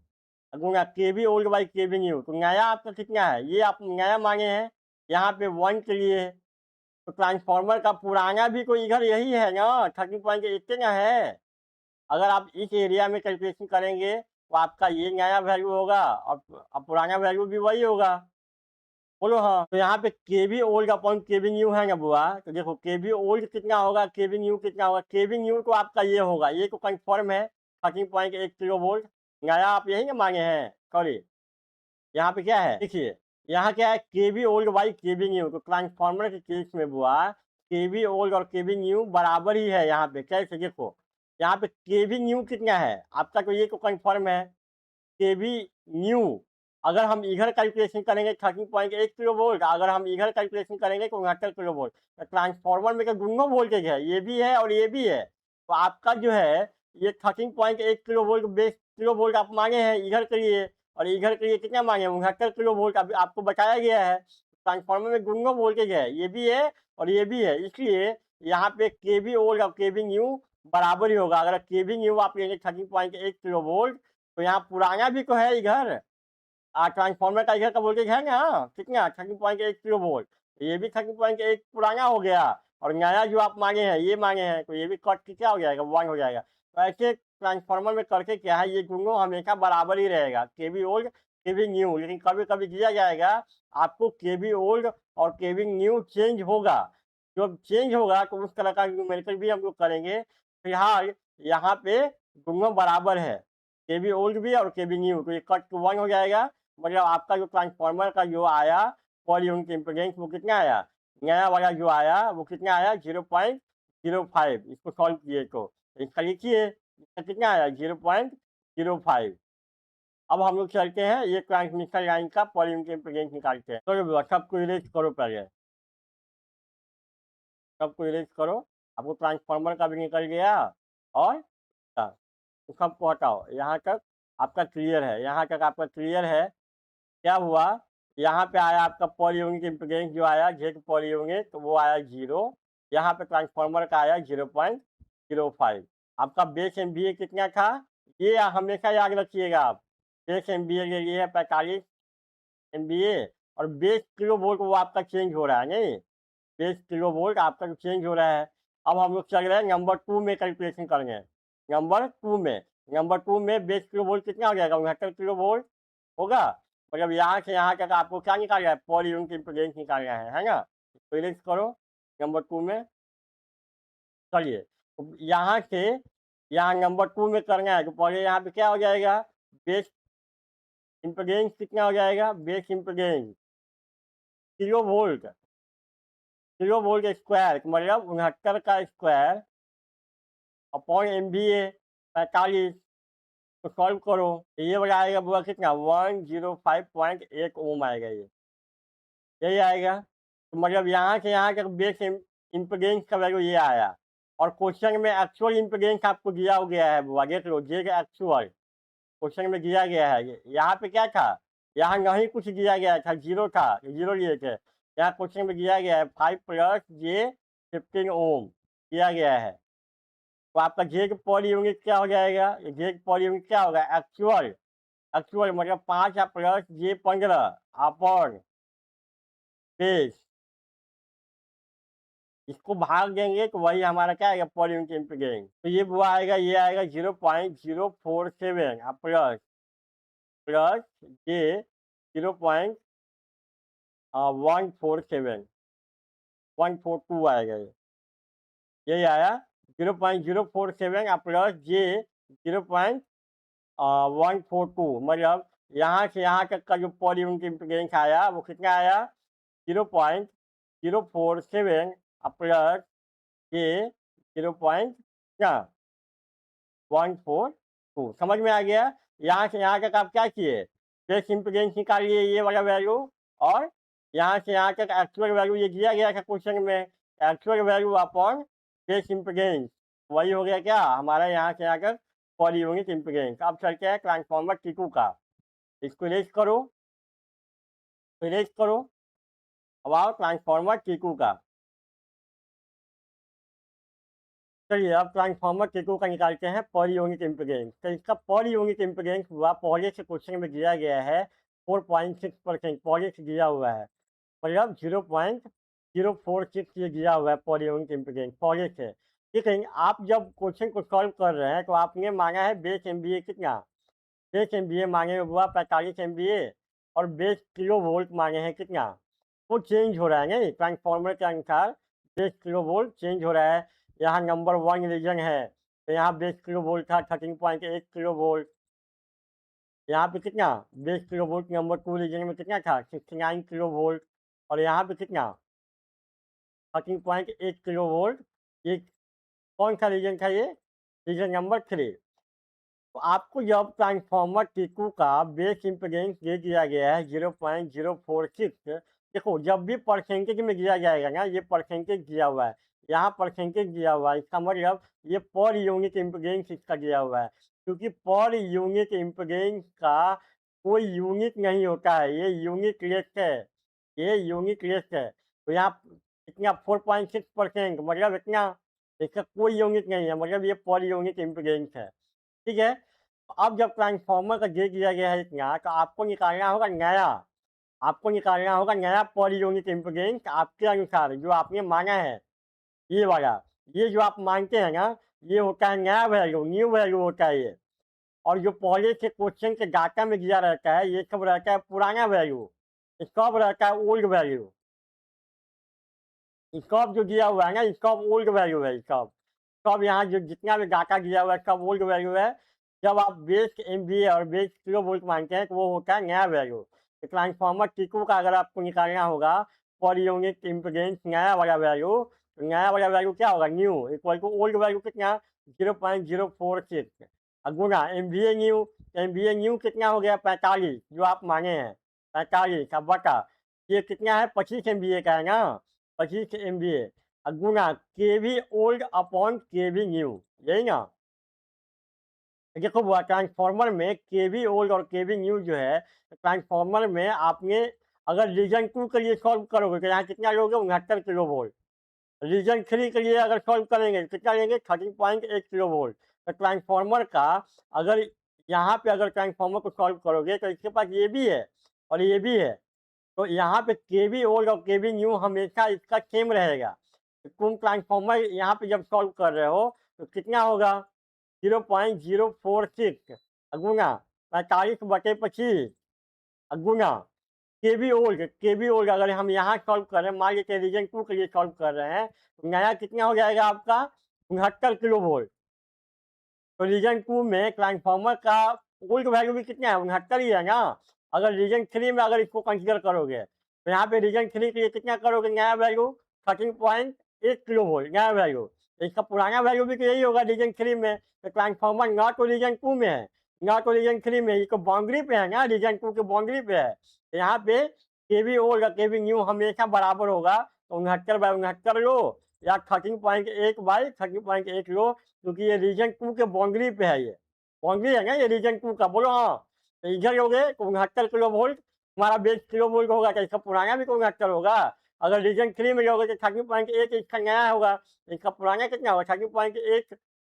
गुना केवी ओल्ड बाई केवी न्यू। तो नया आपका कितना है, ये आप नया मांगे हैं यहाँ पे 1 के लिए। तो ट्रांसफार्मर का पुराना भी कोई इधर यही है ना 13.8 ना है। अगर आप इस एरिया में कैलकुलेशन करेंगे तो आपका ये नया वैल्यू होगा और पुराना वैल्यू भी वही होगा। बोलो हाँ। तो यहाँ पे केवी ओल्ड अपॉन केवी न्यू है ना बुआ, तो देखो केवी ओल्ड कितना होगा केवी न्यू कितना होगा। केवी न्यू तो आपका ये होगा, ये तो कंफर्म है 13.1 किलो वोल्ट। नया आप यही ना मांगे हैं, सॉरी यहाँ पे क्या है देखिए, यहाँ क्या है केवी ओल्ड बाई केवी न्यू। तो ट्रांसफार्मर के केस में बुआ केवी ओल्ड और केवी न्यू बराबर ही है। यहाँ पे कैसे देखो, यहाँ पे केवी न्यू कितना है आपका, तो ये तो कंफर्म है केवी न्यू। अगर हम इधर कैलकुलेशन करेंगे 13.8 किलो वोल्ट, अगर हम इधर कैलकुलेशन करेंगे तो 69 किलो वोल्ट। तो ट्रांसफार्मर में तो दोनों वोल्टेज है, ये भी है और ये भी है। तो आपका जो है ये 13.8 kilo volt base kilo volt आप मांगे हैं इधर के लिए, और इधर के लिए कितना मांगे 69 किलो वोल्ट अभी आपको बताया गया है। ट्रांसफार्मर में दोनों वोल्टेज है, ये भी है और ये भी है, इसलिए यहाँ पे केवी ओल्ड और केवी न्यू बराबर ही होगा। अगर केवी न्यू आप लेंगे 13.8 किलो वोल्ट, तो यहाँ पुराना भी तो है इधर, ट्रांसफार्मर का इधर का वोल्टेज है ना कितना 13.8 किलो वोल्ट, ये भी 13.8 पुराना हो गया और नया जो आप मांगे हैं ये मांगे हैं, तो ये भी कट के क्या हो जाएगा 1 हो जाएगा। तो ऐसे ट्रांसफार्मर में करके क्या है, ये दोनों हमेशा बराबर ही रहेगा केवी ओल्ड केवी न्यू। लेकिन कभी कभी दिया जाएगा आपको केवी ओल्ड और केवी न्यू चेंज होगा। जब चेंज होगा तो उस तरह का न्यूमेरिकल भी हम लोग करेंगे। फिलहाल यहाँ पे दोनों बराबर है, केवी ओल्ड भी और केवी न्यू, तो ये कट टू 1 हो जाएगा मतलब आपका जो ट्रांसफार्मर का जो आया पर यूनिट इम्पीडेंस वो कितना आया, नया वाला जो आया वो कितना आया 0.05। इसको सॉल्व किए तो इसका लिखिए, इसका कितना आया 0.05। अब हम लोग चलते हैं ये ट्रांसमिशन लाइन का पर यूनिट इम्पीडेंस निकालते हैं। तो सबको इरेज करो, पहले सबको इरेज करो। आपको ट्रांसफार्मर का भी निकल गया और तो सबको हटाओ, यहाँ तक आपका क्लियर है, यहाँ तक आपका क्लियर है। क्या हुआ, यहाँ पे आया आपका पर यूनिट इम्पीडेंस जो आया जेड पर यूनिट तो वो आया 0। यहाँ पे ट्रांसफार्मर का आया 0.05। आपका बेस एमवीए कितना था, ये हमेशा याद रखिएगा आप, बेस एमवीए ले लिए है 45 एमवीए और बेस किलो वोल्ट वो आपका चेंज हो रहा है, नहीं बेस किलो वोल्ट आपका चेंज हो रहा है। अब हम लोग चल रहे हैं नंबर 2 में कैलकुलेशन करेंगे। नंबर 2 में बेस किलो वोल्ट कितना हो जाएगा 69 किलो वोल्ट होगा। मतलब यहाँ से यहाँ तक आपको क्या निकालना है, पर यूनिट इम्पीडेंस निकालना है ना। तो इरेज करो नंबर 2 में। चलिए तो यहाँ से यहाँ नंबर 2 में करना है तो पहले यहाँ पे क्या हो जाएगा, बेस इम्पीडेंस कितना हो जाएगा, base impedance kilo volt, kilo volt square मतलब 69 का स्क्वायर अपॉन एमवीए 45। तो सॉल्व करो, ये वाला आएगा बुआ कितना 105.8 ओम आएगा, ये यही आएगा। तो मतलब यहाँ से यहाँ तक बेस इम्पीडेंस का वैल्यू ये आया। और क्वेश्चन में एक्चुअल इम्पीडेंस आपको दिया गया है बुआ, देख लो जे एक्चुअल क्वेश्चन में दिया गया है। यहाँ पे क्या था, यहाँ नहीं कुछ दिया गया था, 0 था, 0 लिए थे। यहाँ क्वेश्चन में दिया गया है 5 + j15 ओम दिया गया है। तो आपका जेड पर यूनिट क्या हो जाएगा, जेड पर यूनिट क्या होगा, एक्चुअल एक्चुअल मतलब 5 + j15 अपॉन बेस, इसको भाग देंगे तो वही हमारा क्या आएगा पर यूनिट इम्पीडेंस। तो ये वो आएगा, ये आएगा 0.047 प्लस प्लस जे 0.147 142 आएगा, ये यही आया 0.047 प्लस जे 0.142। मतलब यहाँ से यहाँ तक का जो पर यूनिट इम्पीडेंस आया वो कितना आया 0.047 प्लस जे 0.142। समझ में आ गया। यहाँ से यहाँ तक आप क्या किए, बेस इम्पीडेंस निकालिए ये वाला वैल्यू, और यहाँ से यहाँ तक एक्चुअल वैल्यू ये दिया गया था क्वेश्चन में, actual value upon base impedance, वही हो गया क्या हमारा यहाँ से यहाँ तक पर यूनिट इम्पीडेंस। अब चलते हैं ट्रांसफार्मर T2 का, इसको इरेज करो, इरेज करो। अब आओ ट्रांसफार्मर T2 का। चलिए अब ट्रांसफार्मर T2 का निकालते हैं पर यूनिट इम्पीडेंस। तो इसका पर यूनिट इम्पीडेंस हुआ, पहले से क्वेश्चन में दिया गया है 4.6%, पहले से दिया हुआ है, मतलब 0.046 ये दिया हुआ है पर यूनिट इम्पीडेंस पहले से। ठीक है, आप जब क्वेश्चन को सॉल्व कर रहे हैं तो आपने मांगा है बेस एमवीए कितना, बेस एमवीए मांगे हुआ 45 एमवीए और बेस किलो वोल्ट मांगे हैं कितना, वो चेंज हो रहा है नहीं ट्रांसफार्मर के अनुसार, बेस किलो वोल्ट चेंज हो रहा है। यहाँ नंबर 1 रीजन है तो यहाँ बेस किलो वोल्ट था 13.8 किलो वोल्ट, यहाँ पे कितना base kilo volt number 2 region में कितना था 69 किलो वोल्ट, और यहाँ पे कितना 13.8 किलो वोल्ट। ये कौन सा रीजन था, ये रीजन नंबर 3। तो आपको जब ट्रांसफार्मर T2 का बेस इम्पीडेंस दे दिया गया है 0.046, देखो जब भी परसेंटेज में दिया जाएगा ना, ये परसेंटेज दिया हुआ है, यहाँ परसेंटेज दिया हुआ है, इसका मतलब ये पर यूनिट इम्पीडेंस इसका दिया हुआ है। क्योंकि पर यूनिट इम्पीडेंस का कोई यूनिट नहीं होता है, ये यूनिट लेस है, ये यूनिट लेस है। तो यहाँ इतना 4.6% मतलब इतना, इसका कोई यूनिट नहीं है, मतलब ये पर यूनिट इम्पीडेंस है। ठीक है, अब जब ट्रांसफार्मर का दे दिया गया है इतना, तो आपको निकालना होगा नया, आपको निकालना होगा नया पर यूनिट इम्पीडेंस आपके अनुसार जो आपने मांगा है, ये वाला, ये जो आप मांगते हैं ना, ये होता है नया वैल्यू, न्यू वैल्यू होता है ये। और जो पहले से क्वेश्चन के डाटा में दिया रहता है ये सब रहता है पुराना वैल्यू, सब रहता है ओल्ड वैल्यू, सब जो दिया हुआ है ना सब ओल्ड वैल्यू है, सब सब यहाँ जो जितना भी डाटा दिया हुआ है सब ओल्ड वैल्यू है। जब आप बेस एमवीए और बेस किलो वोल्ट मानते हैं तो वो होता है नया वैल्यू। तो ट्रांसफार्मर T2 का अगर आपको निकालना होगा पर यूनिट इम्पीडेंस नया वाला वैल्यू, तो नया वाला वैल्यू क्या होगा? New equal to old value कितना? 0.046 गुना एमवीए न्यू। एमवीए न्यू कितना हो गया? 45 जो आप मांगे हैं, 45 का बटा ये कितना है? 25 एमवीए का है ना, 25 एमवीए गुना केवी ओल्ड अपॉन केवी न्यू, यही ना? देखो वो ट्रांसफार्मर में केवी ओल्ड और केवी न्यू जो है, ट्रांसफार्मर में आपने अगर रीजन 2 के लिए सॉल्व करोगे तो यहाँ कितना लोगे? 69 किलो वोल्ट। रीजन 3 के लिए अगर सॉल्व करेंगे तो कितना लेंगे? 13.8 किलो वोल्ट। तो ट्रांसफार्मर का अगर यहाँ पे अगर ट्रांसफार्मर को सॉल्व करोगे तो इसके पास ये भी है और ये भी है, तो यहाँ पे केवी ओल्ड और केवी न्यू हमेशा इसका सेम रहेगा। तो तुम ट्रांसफार्मर यहाँ पे जब सॉल्व कर रहे हो तो कितना होगा? 0.046 गुना 45/25 गुना केवी ओल्ड अगर हम यहाँ सॉल्व कर रहे हैं, मान लीजिए रीजन 2 के लिए सॉल्व कर रहे हैं, तो नया कितना हो जाएगा आपका? 69 किलो वोल्ट। तो रीजन 2 में ट्रांसफार्मर का ओल्ड वैल्यू भी कितना है? 69 ही है ना। अगर रीजन 3 में अगर इसको कंसीडर करोगे तो यहाँ पे रीजन 3 के लिए कितना करोगे नया वैल्यू? 13.8 किलो वोल्ट नया वैल्यू। तो इसका पुराना वैल्यू भी तो यही होगा रीजन 3 में। तो ट्रांसफार्मर ना तो रीजन 2 में है ना तो रीजन 3 में, ये तो बाउंड्री पे है ना, रीजन 2 के बाउंड्री पे है। तो यहाँ पे केवी ओल्ड और केवी न्यू हमेशा बराबर होगा। तो 69/69 लो या 13.8/13.8 लो, क्योंकि ये रीजन 2 के बाउंड्री पे है, ये बाउंड्री है ना ये रीजन 2 का। बोलो हाँ। तो इधर हो गए तो 69 किलो वोल्ट तुम्हारा बेस किलो वोल्ट होगा, तो इसका पुराना भी तो 69 होगा। अगर रीजन 3 में जाओगे तो 13.8 इसका नया होगा, तो इसका पुराना कितना होगा? 13.8।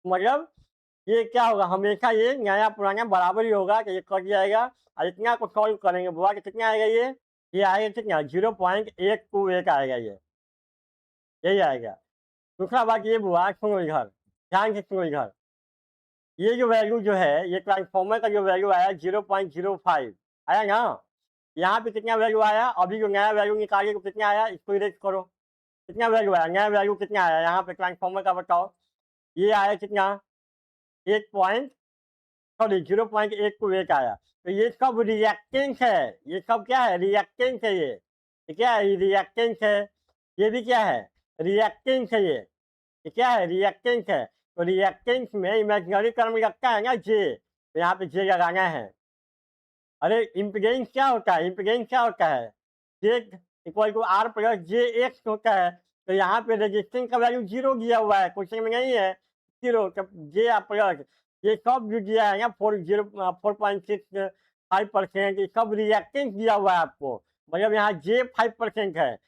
मतलब ये क्या होगा? हमेशा ये नया पुराना बराबर ही होगा, तो ये कट जाएगा और इतना को सॉल्व करेंगे बुआ तो कितना आएगा? ये आएगा कितना? 0.828 आएगा, ये यही आएगा। दूसरा बात ये बुआ, सुनो इधर, ध्यान से सुनो इधर। ये जो वैल्यू जो है, ये ट्रांसफार्मर का जो वैल्यू आया 0.05 आया ना। यहाँ पे कितना वैल्यू आया? अभी जो नया वैल्यू निकालिए तो कितना आया? इसको इरेज करो। कितना वैल्यू आया? नया वैल्यू कितना आया यहाँ पे ट्रांसफार्मर का? बताओ। ये आया कितना? 0.828 आया। तो ये सब रिएक्टेंस है, ये सब क्या है? रिएक्टेंस है ये क्या है? रिएक्टेंस है। ये भी क्या है? रिएक्टेंस है ये क्या है? रिएक्टेंस है। तो रिएक्टेंस में इमेजिनरी टर्म लगता है ना जे, तो यहाँ पे जे लगाना है। अरे इम्पीडेंस क्या होता है? इम्पीडेंस क्या होता है? J equal to R plus J X होता है। तो यहाँ पे रेजिस्टेंस का वैल्यू 0 दिया हुआ है, क्वेश्चन में नहीं है 0। तो जे प्लस ये सब जो दिया है ना 4.65%, ये सब रिएक्टेंस दिया हुआ है आपको। मतलब यहाँ जे 5% है,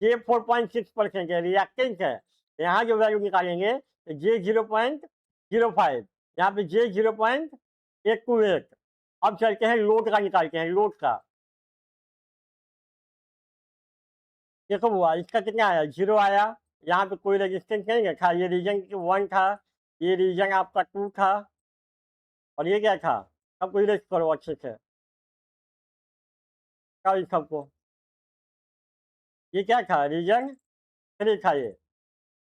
जे 4.6% है, रिएक्टेंस है। यहाँ जो वैल्यू निकालेंगे तो जे 0.05, यहाँ पे जे 0.828। अब चलते हैं लोड का, निकालते हैं लोड का। देखो हुआ इसका कितना आया? 0 आया। यहाँ पे कोई रेजिस्टेंस नहीं था, ये रीजन 1 था, ये रीजन आपका 2 था, और ये क्या था? सबको इरेज करो अच्छे से, क्या सबको। ये क्या था? रीजन 3 था ये,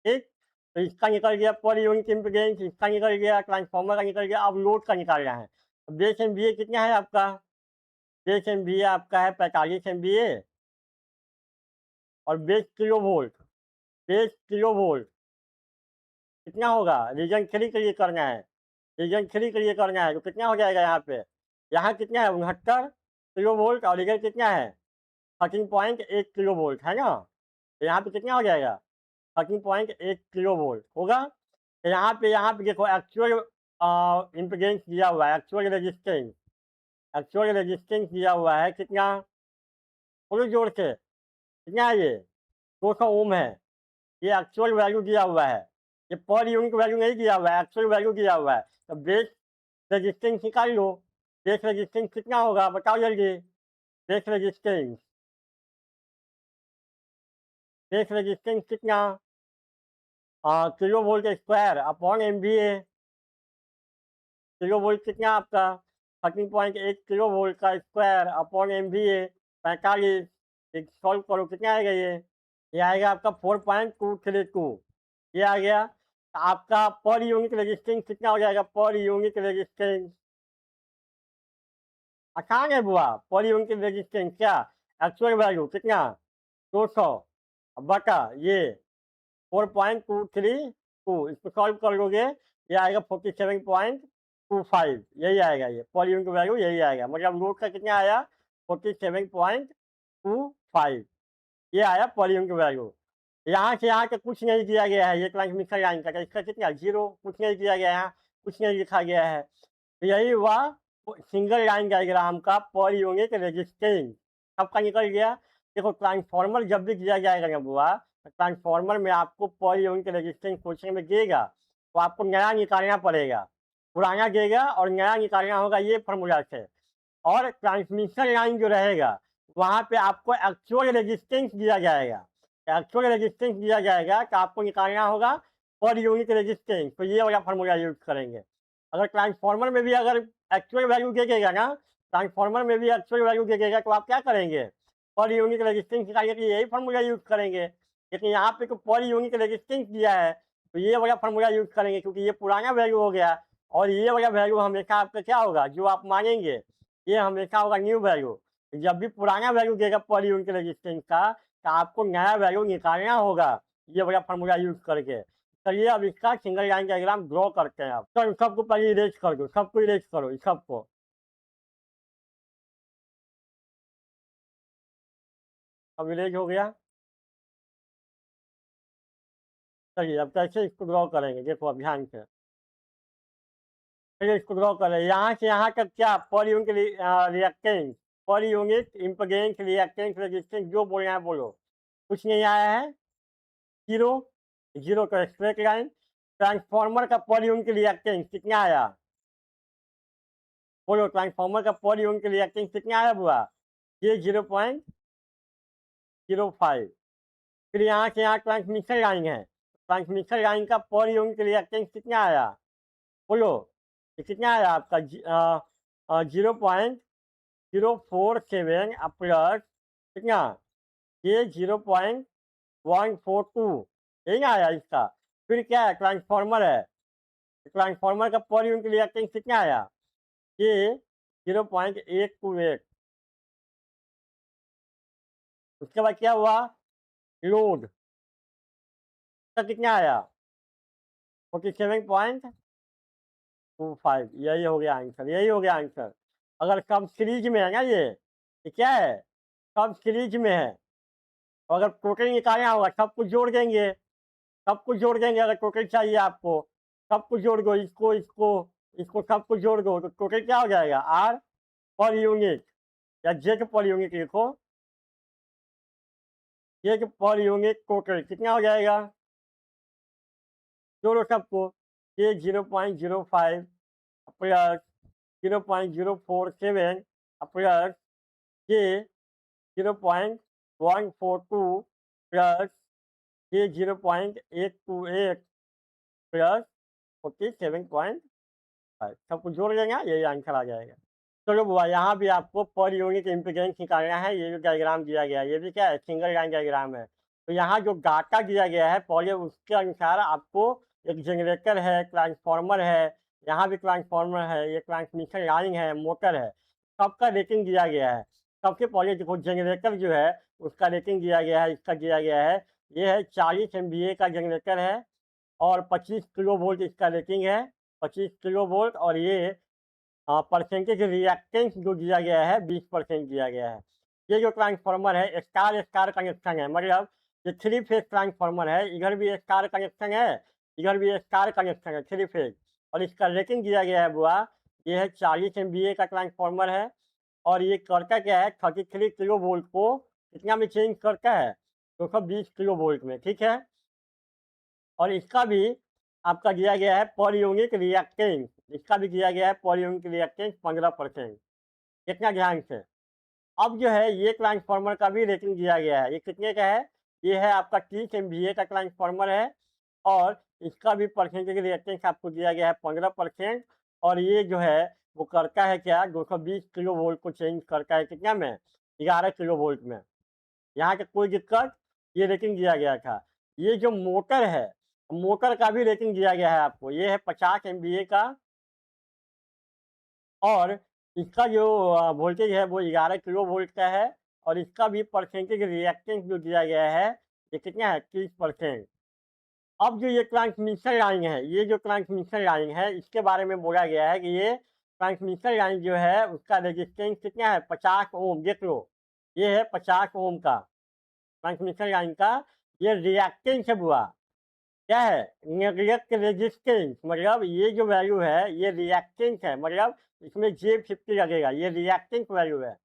ठीक। तो इसका निकल गया पर यूनिट इम्पीडेंस, इसका निकल गया, ट्रांसफार्मर का निकल गया। अब लोड का निकालना है। बेस एमवीए कितना है आपका? बेस एमवीए आपका है 45 एमवीए, और base kilo volt, base kilo volt कितना होगा? रीजन 3 के लिए करना है, रीजन 3 के लिए करना है तो कितना हो जाएगा यहाँ पे? यहाँ कितना है? 69 किलो वोल्ट, और इधर कितना है? 13.8 किलो वोल्ट है ना। तो यहाँ पे कितना हो जाएगा? 13.8 किलो वोल्ट होगा। तो यहाँ पे देखो एक्चुअल इम्पीडेंस दिया हुआ है, एक्चुअल रेजिस्टेंस दिया हुआ है कितना? थोड़ी जोर से, कितना है ये? 200 ओम है। ये एक्चुअल वैल्यू दिया हुआ है, ये पर यूनिट वैल्यू नहीं दिया हुआ है, एक्चुअल वैल्यू दिया हुआ है। तो बेस रेजिस्टेंस निकाल लो। बेस रेजिस्टेंस कितना होगा बताओ जल्दी? बेस रेजिस्टेंस, बेस रेजिस्टेंस कितना? Kilo volt square upon MVA. Kilo volt कितना आपका? 13.8 किलो वोल्ट का स्क्वायर अपॉन एमवीए 45। एक सॉल्व करो कितना आएगा ये? ये आएगा आपका 4.232, ये आ गया। तो आपका पर यूनिट रेजिस्टेंस कितना हो जाएगा? पर यूनिट रेजिस्टेंस आसान है बुआ। पर यूनिट रेजिस्टेंस क्या? एक्चुअल वैल्यू कितना? 200 बटा ये 4.232, इसको सॉल्व कर लोगे ये आएगा 47.25, यही आएगा, ये पर यूनिट वैल्यू यही आएगा। मतलब लोड का कितना आया? 47.25, ये आया पर यूनिट वैल्यू। यहाँ से यहाँ तक कुछ नहीं दिया गया है, ये ट्रांसमिशन लाइन का, तो इसका कितना? 0, कुछ नहीं दिया गया है, कुछ नहीं लिखा गया है। तो यही हुआ सिंगल लाइन डायग्राम का पर यूनिट रेजिस्टेंस। सबका निकल गया। देखो ट्रांसफार्मर जब भी दिया जाएगा ना बुआ, तो ट्रांसफार्मर में आपको पर यूनिट रेजिस्टेंस क्वेश्चन में देगा, तो आपको नया निकालना पड़ेगा। पुराना देगा और नया निकालना होगा ये फॉर्मूला से। और ट्रांसमिशन लाइन जो रहेगा वहाँ पे आपको एक्चुअल रेजिस्टेंस दिया जाएगा। एक्चुअल रेजिस्टेंस दिया जाएगा तो आपको निकालना होगा पर यूनिट रेजिस्टेंस, तो ये वाला फॉर्मूला यूज करेंगे। अगर ट्रांसफार्मर में भी अगर एक्चुअल वैल्यू देगा ना, ट्रांसफार्मर में भी एक्चुअल वैल्यू देगा, तो आप क्या करेंगे? पर यूनिट रेजिस्टेंस निकालने के लिए यही फॉर्मूला यूज करेंगे। लेकिन यहाँ पे तो पर यूनिट रेजिस्टेंस दिया है, तो ये वाला फॉर्मूला यूज करेंगे, क्योंकि ये पुराना वैल्यू हो गया और ये वाला वैल्यू हमेशा आपका क्या होगा, जो आप मानेंगे ये हमेशा होगा न्यू वैल्यू। जब भी पुराना वैल्यू देगा पर यूनिट रेजिस्टेंस का, तो आपको नया वैल्यू निकालना होगा ये वाला फॉर्मूला यूज करके। चलिए अब इसका सिंगल लाइन डायग्राम ड्रॉ करते हैं। आप तो सबको पहले इरेज कर दो, सबको इरेज करो, इस सबको। अब इरेज हो गया। चलिए अब कैसे इसको ड्रॉ करेंगे, देखो अब ध्यान से। चलिए इसको ड्रॉ करें। यहाँ से यहाँ तक क्या per unit reactance, per unit impedance, reactance, resistance, जो बोलना है बोलो। कुछ नहीं आया है, 0, 0 का स्ट्रेट लाइन। ट्रांसफार्मर का पर यूनिट रिएक्टेंस कितना आया? बोलो, ट्रांसफार्मर का पर यूनिट रिएक्टेंस कितना आया बुआ? ये 0.05। फिर यहाँ से यहाँ ट्रांसमिशन लाइन है, ट्रांसमिशन लाइन का पर यूनिट रिएक्टेंस कितना आया? बोलो, ये कितना आया आपका? 0.047 प्लस कितना? ये 0.142, यही ना आया इसका। फिर क्या है? ट्रांसफार्मर है, ट्रांसफार्मर का पर यूनिट रिएक्टेंस कितना आया? ये 0.828। उसके बाद क्या हुआ? लोड का कितना आया? 47.25, यही हो गया आंसर, यही हो गया आंसर। अगर सब सीरीज में है ना ये क्या है? सब सीरीज में है। तो अगर टोटल निकालना होगा सब कुछ जोड़ देंगे, सब कुछ जोड़ देंगे। अगर टोटल चाहिए आपको, सब कुछ जोड़ दो, इसको इसको इसको सब कुछ जोड़ दो, तो टोटल क्या हो जाएगा? आर पर यूनिट, या जेड पर यूनिट लिखो, जेड पर यूनिट टोटल कितना हो जाएगा? जोड़ो सबको। ये 0.05 प्लस 0.047 प्लस ये 0.142 प्लस ये 0.828 प्लस 47.5, सब कुछ जोड़ देंगे, यही आंसर आ जाएगा। चलो बुआ, यहाँ भी आपको पर यूनिट इम्पीडेंस निकालना है। ये जो डायग्राम दिया गया है ये भी क्या है? सिंगल लाइन डायग्राम है। तो यहाँ जो डाटा दिया गया है पहले उसके अनुसार आपको, एक जनरेटर है, ट्रांसफार्मर है, यहाँ भी ट्रांसफार्मर है, ये ट्रांसमिशन लाइन है, मोटर है, सबका रेटिंग दिया गया है। सबसे पहले देखो जनरेटर जो है उसका रेटिंग दिया गया है, इसका दिया गया है। ये है 40 MVA का जनरेटर है और 25 किलो वोल्ट इसका रेटिंग है, 25 किलो वोल्ट। और ये परसेंटेज रिएक्टेंस जो दिया गया है 20% दिया गया है। ये जो ट्रांसफार्मर है स्टार स्टार कनेक्शन है, मतलब ये 3 फेज ट्रांसफार्मर है। इधर भी स्टार कनेक्शन है, इधर भी स्टार कनेक्शन है, 3 फेज। और इसका रेटिंग दिया गया है बुआ, ये है 40 MVA का ट्रांसफार्मर है। और ये करता क्या है? 33 किलो वोल्ट को कितना में चेंज करता है? 220 किलो वोल्ट में, ठीक है। और इसका भी आपका दिया गया है पर यूनिट रिएक्टेंस, इसका भी दिया गया है पर यूनिट रिएक्टेंस 15%। कितना ध्यान से। अब जो है ये ट्रांसफार्मर का भी रेटिंग दिया गया है, ये कितने का है? ये है आपका 30 MVA का ट्रांसफार्मर है और इसका भी परसेंटेज रिएक्टेंस आपको दिया गया है 15%। और ये जो है वो करता है क्या? 220 किलो वोल्ट को चेंज करता है कितना में? 11 किलो वोल्ट में। यहाँ की कोई दिक्कत, ये रेटिंग दिया गया था। ये जो मोटर है मोटर का भी रेटिंग दिया गया है आपको, ये है 50 एमवीए का और इसका जो वोल्टेज है वो 11 किलो वोल्ट का है और इसका भी परसेंटेज रिएक्टेंस जो दिया गया है, ये कितना है 30%। अब जो ये ट्रांसमिशन लाइन है, ये जो ट्रांसमिशन लाइन है, इसके बारे में बोला गया है कि ये ट्रांसमिशन लाइन जो है उसका रेजिस्टेंस कितना है 50 ओम, देख लो, ये है 50 ओम का ट्रांसमिशन लाइन का, ये रिएक्टेंस है बुआ, क्या है नेगलेक्ट रेजिस्टेंस, मतलब ये जो वैल्यू है ये रिएक्टेंस है, मतलब इसमें J50 लगेगा, ये रिएक्टेंस वैल्यू है,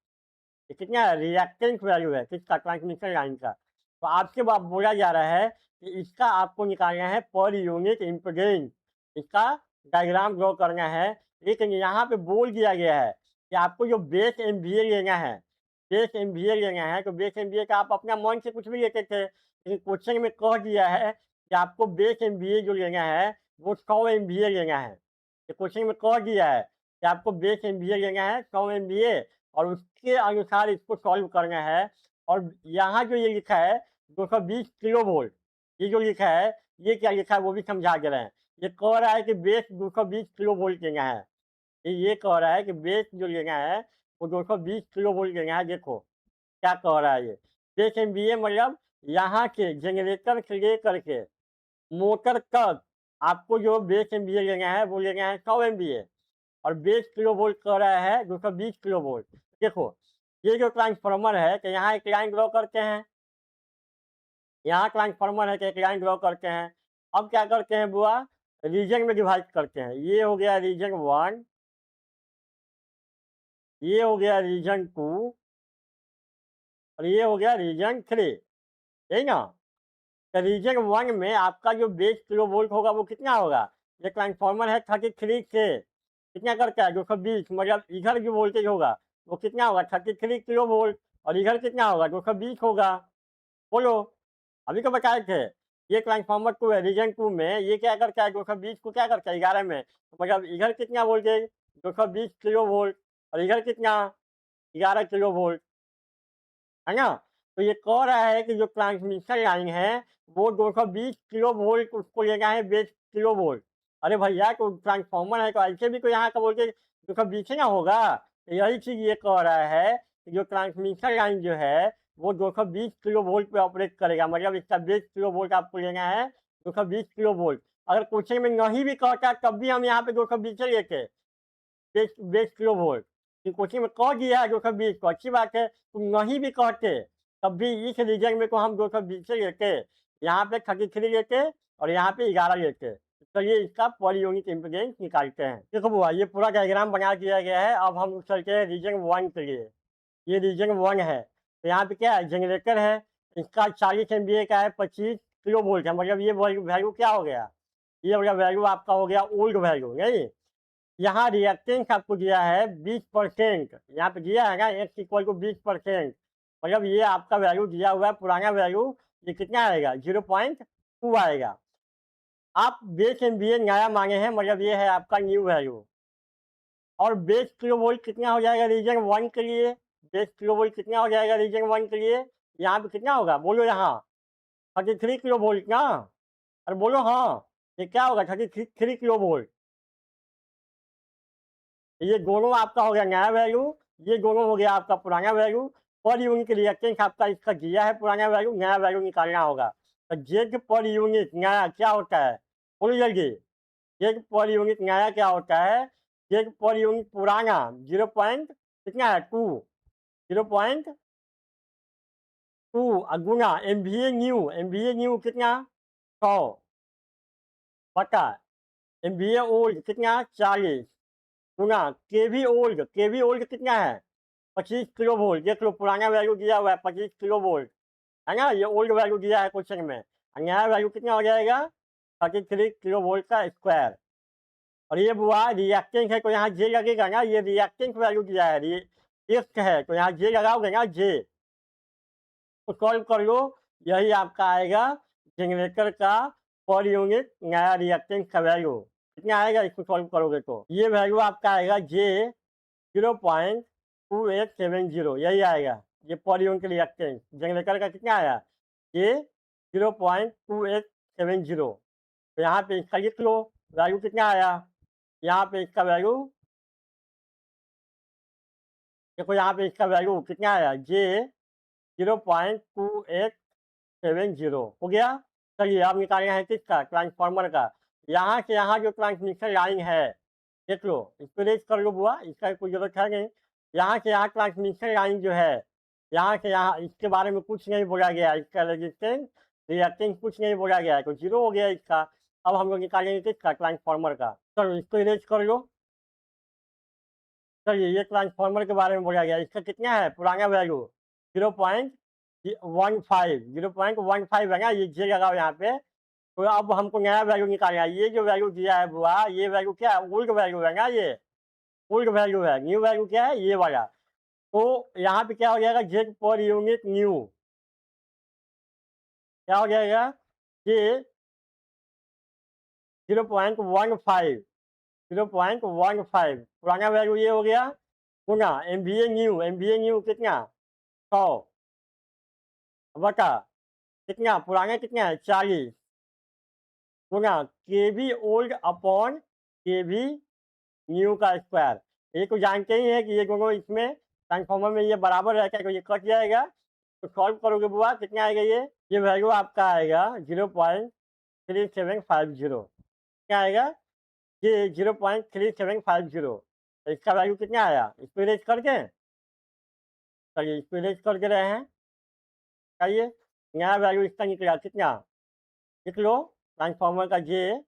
ये कितना है रिएक्टेंस वैल्यू है किसका ट्रांसमिशन लाइन का। तो आपसे बोला जा रहा है कि इसका आपको निकालना है पर यूनिट इम्पीडेंस, इसका डायग्राम ड्रॉ करना है, लेकिन यहाँ पे बोल दिया गया है कि आपको जो बेस एमवीए लेना है, बेस एमवीए लेना है, तो बेस एमवीए का आप अपना मन से कुछ भी लेते थे, लेकिन क्वेश्चन में कह दिया है कि आपको बेस एमवीए जो लेना है वो 100 एमवीए लेना है, ये क्वेश्चन में कह दिया है कि आपको बेस एमवीए लेना है 100 एमवीए और उसके अनुसार इसको सॉल्व करना है। और यहाँ जो ये लिखा है 220 किलो वोल्ट, ये जो लिखा है ये क्या लिखा है वो भी समझा दे रहे हैं। ये कह रहा है कि बेस 220 किलो वोल्ट लेना है, ये कह रहा है कि बेस जो लेना है वो 220 किलो वोल्ट लेना है। देखो क्या कह रहा है ये, बेस एमवीए मतलब यहाँ के जनरेटर से लेकर के मोटर तक आपको जो बेस एमवीए लेना है वो लेना है 100 एमवीए और बेस किलो वोल्ट कह रहा है 220 किलो वोल्ट। देखो ये जो ट्रांसफार्मर है कि यहाँ एक लाइन ड्रॉ करते हैं, यहाँ ट्रांसफार्मर है कि एक लाइन ड्रॉ करते हैं। अब क्या करते हैं बुआ, रीजन में डिवाइड करते हैं, ये हो गया रीजन 1, ये हो गया रीजन 2 और ये हो गया रीजन 3, यही ना। तो रीजन 1 में आपका जो बेस किलो वोल्ट होगा वो कितना होगा, ये ट्रांसफार्मर है 33 से कितना करता है 220, मतलब इधर जो वोल्टेज होगा वो कितना होगा 33 किलो वोल्ट और इधर कितना होगा 220 होगा। बोलो, अभी तो बताए थे। ये ट्रांसफार्मर 2 है, रीजन 2 में ये क्या करता है 220 को क्या करता है 11 में, तो मतलब इधर कितना वोल्टेज 220 किलो वोल्ट और इधर कितना 11 किलो वोल्ट, है ना। तो ये कह रहा है कि जो ट्रांसमिशन लाइन है वो 220 किलो वोल्ट उसको लेना है बेस किलो वोल्ट। अरे भैया तो ट्रांसफार्मर है तो ऐसे भी तो यहाँ का वोल्टेज 220 ही ना होगा। तो यही चीज़ ये कह रहा है कि जो ट्रांसमिशन लाइन जो है वो 220 किलो वोल्ट पे ऑपरेट करेगा, मतलब इसका बेस किलो वोल्ट आपको लेना है 220 किलो वोल्ट। अगर क्वेश्चन में नहीं भी कहता तब भी हम यहाँ पे 220 लेते, बेस बेस किलो वोल्ट, कि कोचिंग में कह दिया है 220 तो अच्छी बात है, तुम नहीं भी कहते तब भी इस रीजन में को हम 220 से लेते, यहाँ पे 33 लेते और यहाँ पे 11 लेते। चलिए इसका पर यूनिट इम्पीडेंस निकालते हैं। देखो बुआ ये पूरा डायग्राम बना दिया गया है, अब हम चलते हैं रीजन 1 के लिए। ये रीजन 1 है, तो यहाँ पे क्या है जनरेटर है, इसका 40 एमवीए का है, 25 किलो वोल्ट है, मतलब ये वैल्यू क्या हो गया, ये वाला वैल्यू आपका हो गया ओल्ड वैल्यू, नहीं। यहाँ रिएक्टेंस आपको दिया है 20%, यहाँ पे दिया है ना x इक्वल टू 20%, मतलब ये आपका वैल्यू दिया हुआ है पुराना वैल्यू, ये कितना आएगा 0.2 आएगा। आप बेस एमवीए नया मांगे हैं, मतलब ये है आपका न्यू वैल्यू। और बेस किलो वोल्ट कितना हो जाएगा रीजन 1 के लिए, बेस किलो वोल्ट कितना हो जाएगा रीजन 1 के लिए, यहाँ पे कितना होगा बोलो, यहाँ 33 किलो वोल्ट ना, और बोलो हाँ, ये क्या होगा 33 किलो वोल्ट। ये दोनों आपका हो गया नया वैल्यू, ये दोनों हो गया आपका पुराना वैल्यू। पर यूनिट रिएक्टेंस आपका इसका दिया है पुराना वैल्यू, नया वैल्यू निकालना होगा। तो जेड पर यूनिट नया क्या होता है, बोलो जल्दी, जेड पर यूनिट नया क्या होता है, जेड पर यूनिट पुराना 0 पॉइंट कितना है 2, 0.2 गुना एमवीए न्यू, एमवीए न्यू कितना 100 बटा एमवीए ओल्ड कितना 40 गुना केवी ओल्ड, केवी ओल्ड कितना है 25 किलो वोल्ट, देख लो पुराना वैल्यू दिया हुआ है 25 किलो वोल्ट, है ना, ये ओल्ड वैल्यू दिया है क्वेश्चन में, और नया वैल्यू कितना हो जाएगा 33 किलो वोल्ट का स्क्वायर। और ये बुआ रिएक्टेंस है तो यहाँ जे लगेगा ना, ये रिएक्टेंस वैल्यू दिया है, एक्स है तो यहाँ जे लगाओगे ना, जे तो सॉल्व कर लो, यही आपका आएगा जनरेटर का पर यूनिट नया रिएक्टेंस का वैल्यू कितना आएगा, इसको सॉल्व करोगे तो ये वैल्यू आपका आएगा जे 0.2870, यही आएगा। ये पर यूनिट रिएक्टेंस जनरेटर का कितना आया, ये 0.2870। तो यहाँ पे इसका लिख लो, वैल्यू कितना आया, यहाँ पे इसका वैल्यू, देखो यहाँ पे इसका वैल्यू कितना आया, जे 0.2870 हो गया। चलिए अब निकालना है किसका, ट्रांसफार्मर का। यहाँ से यहाँ जो ट्रांसमिशन लाइन है, देख लो, इसको रेज कर लो बुआ, इसका कोई जरूरत है नहीं। यहाँ से यहाँ ट्रांसमिशन लाइन जो है, यहाँ से यहाँ, इसके बारे में कुछ नहीं बोला गया है, इसका रेजिस्टेंस रिएक्टेंस कुछ नहीं बोला गया है, तो जीरो हो गया इसका। अब हम लोग निकालेंगे किसका, ट्रांसफार्मर का। चलो इसको इरेज कर लो। चलिए ये ट्रांसफार्मर के बारे में बोला गया, इसका कितना है पुराना वैल्यू, 0.15 है ना, ये जे लगाओ यहाँ पे। तो अब हमको नया वैल्यू निकालना है, ये जो वैल्यू दिया है बुआ, ये वैल्यू क्या है, ओल्ड वैल्यू है ना, ये ओल्ड वैल्यू है। न्यू वैल्यू क्या है, ये वाला। तो यहाँ पे क्या हो जाएगा, जेड पर यूनिट न्यू, क्या हो जाएगा, जे 0.15, 0.15 पुराना वैल्यू ये हो गया, गुना एमवीए न्यू कितना, 100 बटा कितना, पुराना कितना है 40, गुना के वी ओल्ड अपॉन के वी न्यू का स्क्वायर। ये तो जानते ही है कि ये दोनों इसमें ट्रांसफॉर्मर में ये बराबर रहता है, तो ये कट जाएगा। तो सॉल्व करोगे बुआ कितना आएगा, ये वैल्यू आपका आएगा 0.3750, क्या आएगा, ये 0.3750। तो इसका वैल्यू कितना आया, इसको इरेज करके, चलिए इसको इरेज करके रहे हैं, चाहिए नया वैल्यू इसका निकला कितना, लिख लो, ट्रांसफॉर्मर का जे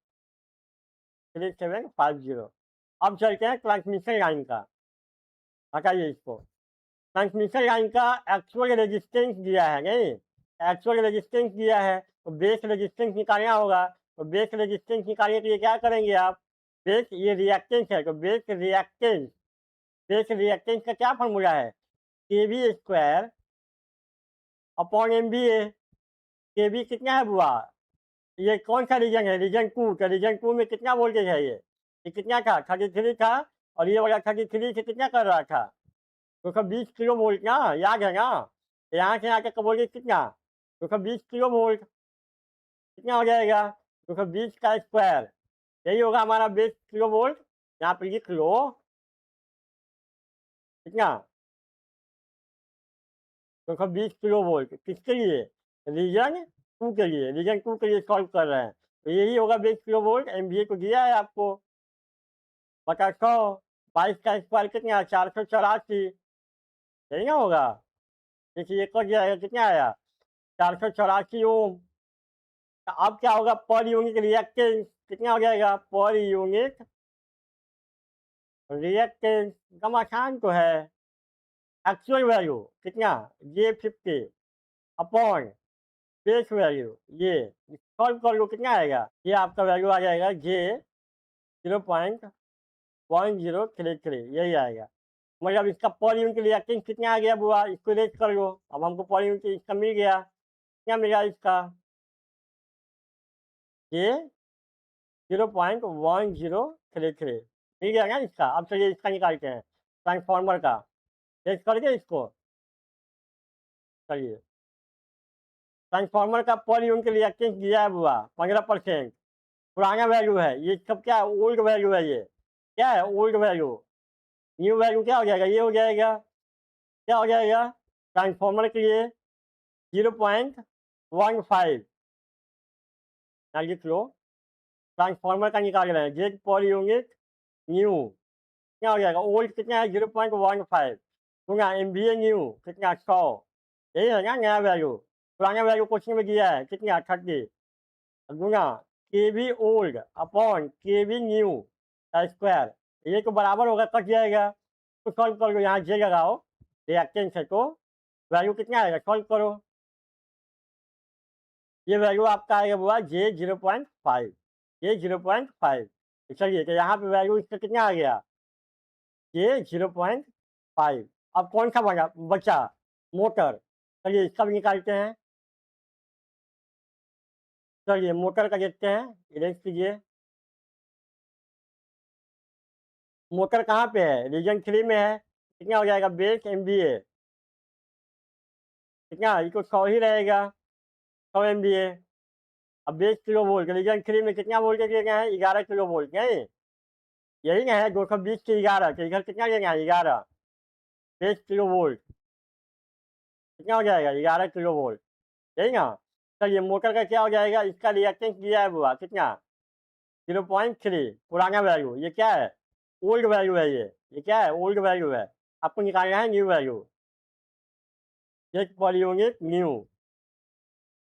3750। अब चलते हैं ट्रांसमिशन लाइन का, हटाइए इसको। ट्रांसमिशन लाइन का एक्चुअल रेजिस्टेंस दिया है, नहीं एक्चुअल रेजिस्टेंस दिया है, तो बेस रेजिस्टेंस निकालना होगा। तो बेस रेजिस्टेंस निकालने के लिए क्या करेंगे आप, बेस ये रिएक्टेंस है, तो बेस रिएक्टेंस का क्या फॉर्मूला है, K V square upon M V A. K V कितना है बुआ, ये कौन सा रीजन है, रीजन टू, तो रीजन टू में कितना वोल्टेज है, ये कितना था, 33 था, और ये वाला 33 से कितना कर रहा था, तो 20 किलो वोल्ट ना, याद है ना, यहाँ से आके वोल्टेज कितना, तो 20 किलो वोल्ट, कितना हो जाएगा, तो 20 का स्क्वायर, यही होगा हमारा 20 किलो वोल्ट। यहाँ पे लिख लो कितना, तो 20 किलो वोल्ट किसके लिए, रीजन टू के लिए सॉल्व कर रहे हैं, तो यही होगा 20 किलो वोल्ट। एमवीए को दिया है आपको, बटा 100, 22 का स्क्वायर कितना, 484, यही ना होगा। देखिए कट जाएगा, कितना आया, 484 ओम। तो अब क्या होगा, पर यूनिट रिएक्टेंस कितना हो जाएगा, पर यूनिट रिएक्टेंस, एकदम आसान तो है। एक्चुअल वैल्यू कितना, ये 50 अपॉन बेस वैल्यू, ये सॉल्व कर लो कितना आएगा, ये आपका वैल्यू आ जाएगा जे 0.1033, यही आएगा। मतलब इसका पर यूनिट रिएक्टेंस कितना आ गया बुआ, इसको रेट कर लो। अब हमको पर यूनिट इसका मिल गया, क्या मिला इसका, ये 0.1033 मिल गया ना इसका। अब चलिए इसका निकालते हैं, ट्रांसफार्मर का रेट करके इसको। चलिए ट्रांसफार्मर का पर यूनिट रिएक्टेंस दिया है बुआ 15%, पुराना वैल्यू है, ये सब क्या है, ओल्ड वैल्यू है, ये क्या है, ओल्ड वैल्यू। न्यू वैल्यू क्या हो जाएगा, ये हो जाएगा, क्या हो जाएगा, ट्रांसफार्मर के लिए 0.15, लिख लो, ट्रांसफार्मर का निकाल रहे हैं, जेड पर यूनिट न्यू, क्या हो जाएगा, ओल्ड कितना है 0.15, गुना एमवीए न्यू कितना 100, यही है ना नया वैल्यू। पुराना वैल्यू क्वेश्चन में दिया है कितना 30, गुना के वी ओल्ड अपॉन के वी न्यू का स्क्वायर, ये तो बराबर होगा, कट जाएगा। तो सॉल्व कर लो, यहाँ जे लगाओ, रिएक्टेंस है, तो वैल्यू कितना आएगा, सॉल्व करो। ये वैल्यू आपका आएगा बुआ जे 0.5, ये 0.5। चलिए तो यहाँ पे वैल्यू इसका कितना आ गया, ये 0.5। अब कौन सा बचा, मोटर। चलिए इसका भी निकालते हैं, चलिए मोटर का देखते हैं, इरेज कीजिए। मोटर कहाँ पे है, रीजन 3 में है, कितना हो जाएगा, बेस एमवीए कितना, ये तो 100 ही रहेगा, 100 एमवीए। अब 20 किलो वोल्ट, रीजन 3 में कितना वोल्टेज ले गए हैं? 11 किलो वोल्ट, नहीं यही ना है? 220 से 11, तो इधर कितना ले गए हैं? 11, 20 किलो वोल्ट, कितना हो जाएगा? 11 किलो वोल्ट, यही ना? चलिए मोटर का क्या हो जाएगा? इसका रिएक्टेंस दिया है बुआ, कितना? 0.3, पुराना वैल्यू। ये क्या है? ओल्ड वैल्यू है ये क्या है? ओल्ड वैल्यू है। आपको निकालना है न्यू वैल्यू, एक पर यूनिट न्यू।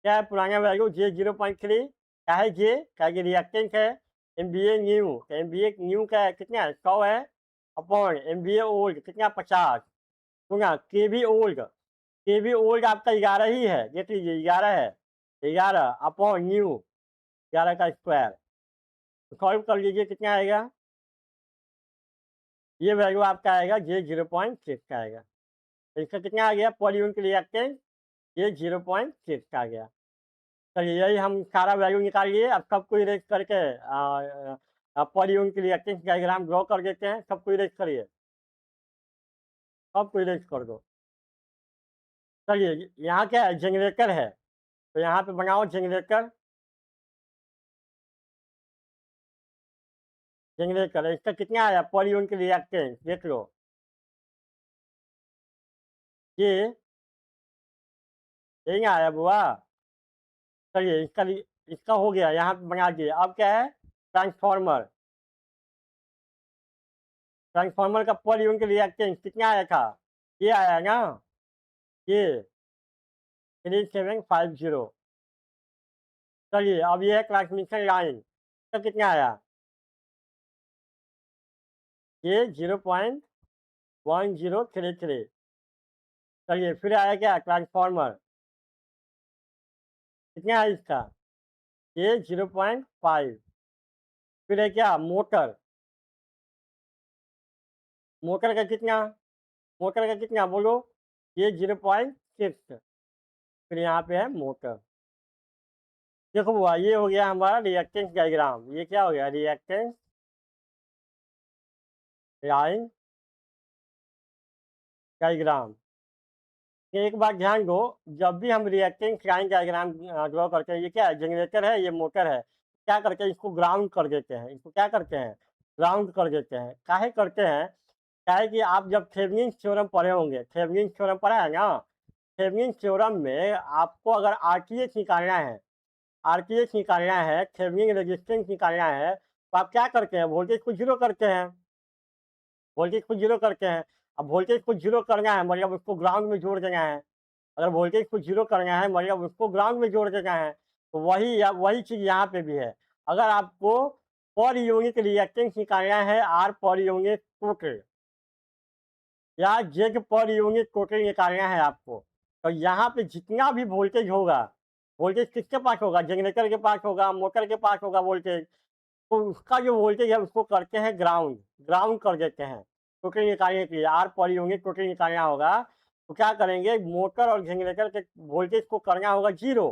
क्या है पुराना वैल्यू? जे 0.3, क्या है जे? क्या है रिएक्टेंस है? एमबीए न्यू, तो एमबीए न्यू का कितना है? 100 है, अपॉन एमबीए ओल्ड कितना? 50, सुना केवी ओल्ड, केवी ओल्ड आपका 11 ही है, देख लीजिए 11 है, 11 अपॉन न्यू, 11 का स्क्वायर, तो सॉल्व कर लीजिए कितना आएगा? ये वैल्यू आपका आएगा जे 0.6 का आएगा। तो इसका कितना आ गया? पर यूनिट रिएक्टेंस ये 0.6 का आ गया। चलिए यही हम सारा वैल्यू निकाल लिए। अब सबको इरेज करके per unit reactance diagram draw कर देते हैं। सबको इरेज करिए, सबको इरेज कर दो। चलिए यहाँ क्या है? जनरेटर है, तो यहाँ पे बनाओ जनरेटर, जनरेटर इसका कितना आया? पर यूनिट रिएक्टेंस देख लो, ये यही आया बुआ। चलिए इसका हो गया, यहाँ पे बना दिए। अब क्या है? ट्रांसफार्मर, ट्रांसफार्मर का पर यूनिट रिएक्टेंस कितना आया था? ये आया ना, ये 3750। चलिए अब ये है ट्रांसमिशन लाइन, तो कितना आया? ये 0.1033। चलिए फिर आया क्या? ट्रांसफार्मर, कितना है इसका? ये 0.5। फिर है क्या? मोटर, मोटर का कितना? मोटर का कितना बोलो? ये 0.6। फिर यहाँ पे है मोटर। देखो बुआ ये हो गया हमारा रिएक्टेंस डायग्राम। ये क्या हो गया? Reactance line diagram. एक बात ध्यान दो, जब भी हम रिएक्टेंस लाइन डायग्राम ड्रॉ करते हैं, ये क्या है? जनरेटर है, ये मोटर है, क्या करते हैं? इसको ग्राउंड कर देते हैं। इसको क्या करते हैं? ग्राउंड कर देते हैं। काहे करते हैं? क्या है कि आप जब थेवेनिन थ्योरम पढ़े होंगे, थेवेनिन थ्योरम पढ़ा है ना? थेवेनिन थ्योरम में आपको अगर आरटीएच निकालना है, आरटीएच निकालना है, थेवेनिन रेजिस्टेंस निकालना है, तो आप क्या करते हैं? वोल्टेज को जीरो करते हैं, वोल्टेज को जीरो करते हैं। अब वोल्टेज को जीरो करना है मतलब उसको ग्राउंड में जोड़ देना है। अगर वोल्टेज को जीरो करना है मतलब उसको ग्राउंड में जोड़ देना है। तो वही चीज़ यहाँ पे भी है। अगर आपको पर यूनिट रिएक्टेंस निकालना है, आर पर यूनिट टोटल या जेड पर यूनिट टोटल निकालना है आपको, तो यहाँ पे जितना भी वोल्टेज होगा, वोल्टेज किसके पास होगा? जनरेटर के पास होगा, मोटर के पास होगा वोल्टेज, तो उसका जो वोल्टेज है उसको करते हैं ग्राउंड, ग्राउंड कर देते हैं। टोटल निकालने के लिए आर पर यूनिट टोटल निकालना होगा, तो क्या करेंगे? मोटर और जनरेटर के वोल्टेज को करना होगा जीरो,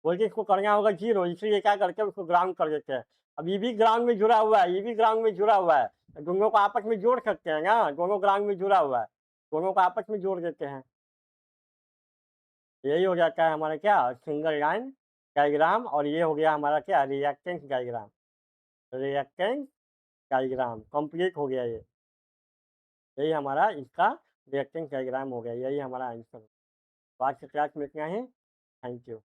वोल्टेज को करना होगा जीरो, इसलिए क्या करते हैं? उसको ग्राउंड कर देते हैं। अब ये भी ग्राउंड में जुड़ा हुआ है, ये भी ग्राउंड में जुड़ा हुआ है, दोनों को आपस में जोड़ सकते हैं ना? दोनों ग्राउंड में जुड़ा हुआ है, दोनों को आपस में जोड़ देते हैं। यही हो जाता है हमारा क्या? Single line diagram. और ये हो गया हमारा क्या? Reactance diagram, reactance diagram complete हो गया ये। यही हमारा इसका रिएक्टेंस डायग्राम हो गया। यही हमारा आंसर। आज के क्लास में इतना ही। Thank you.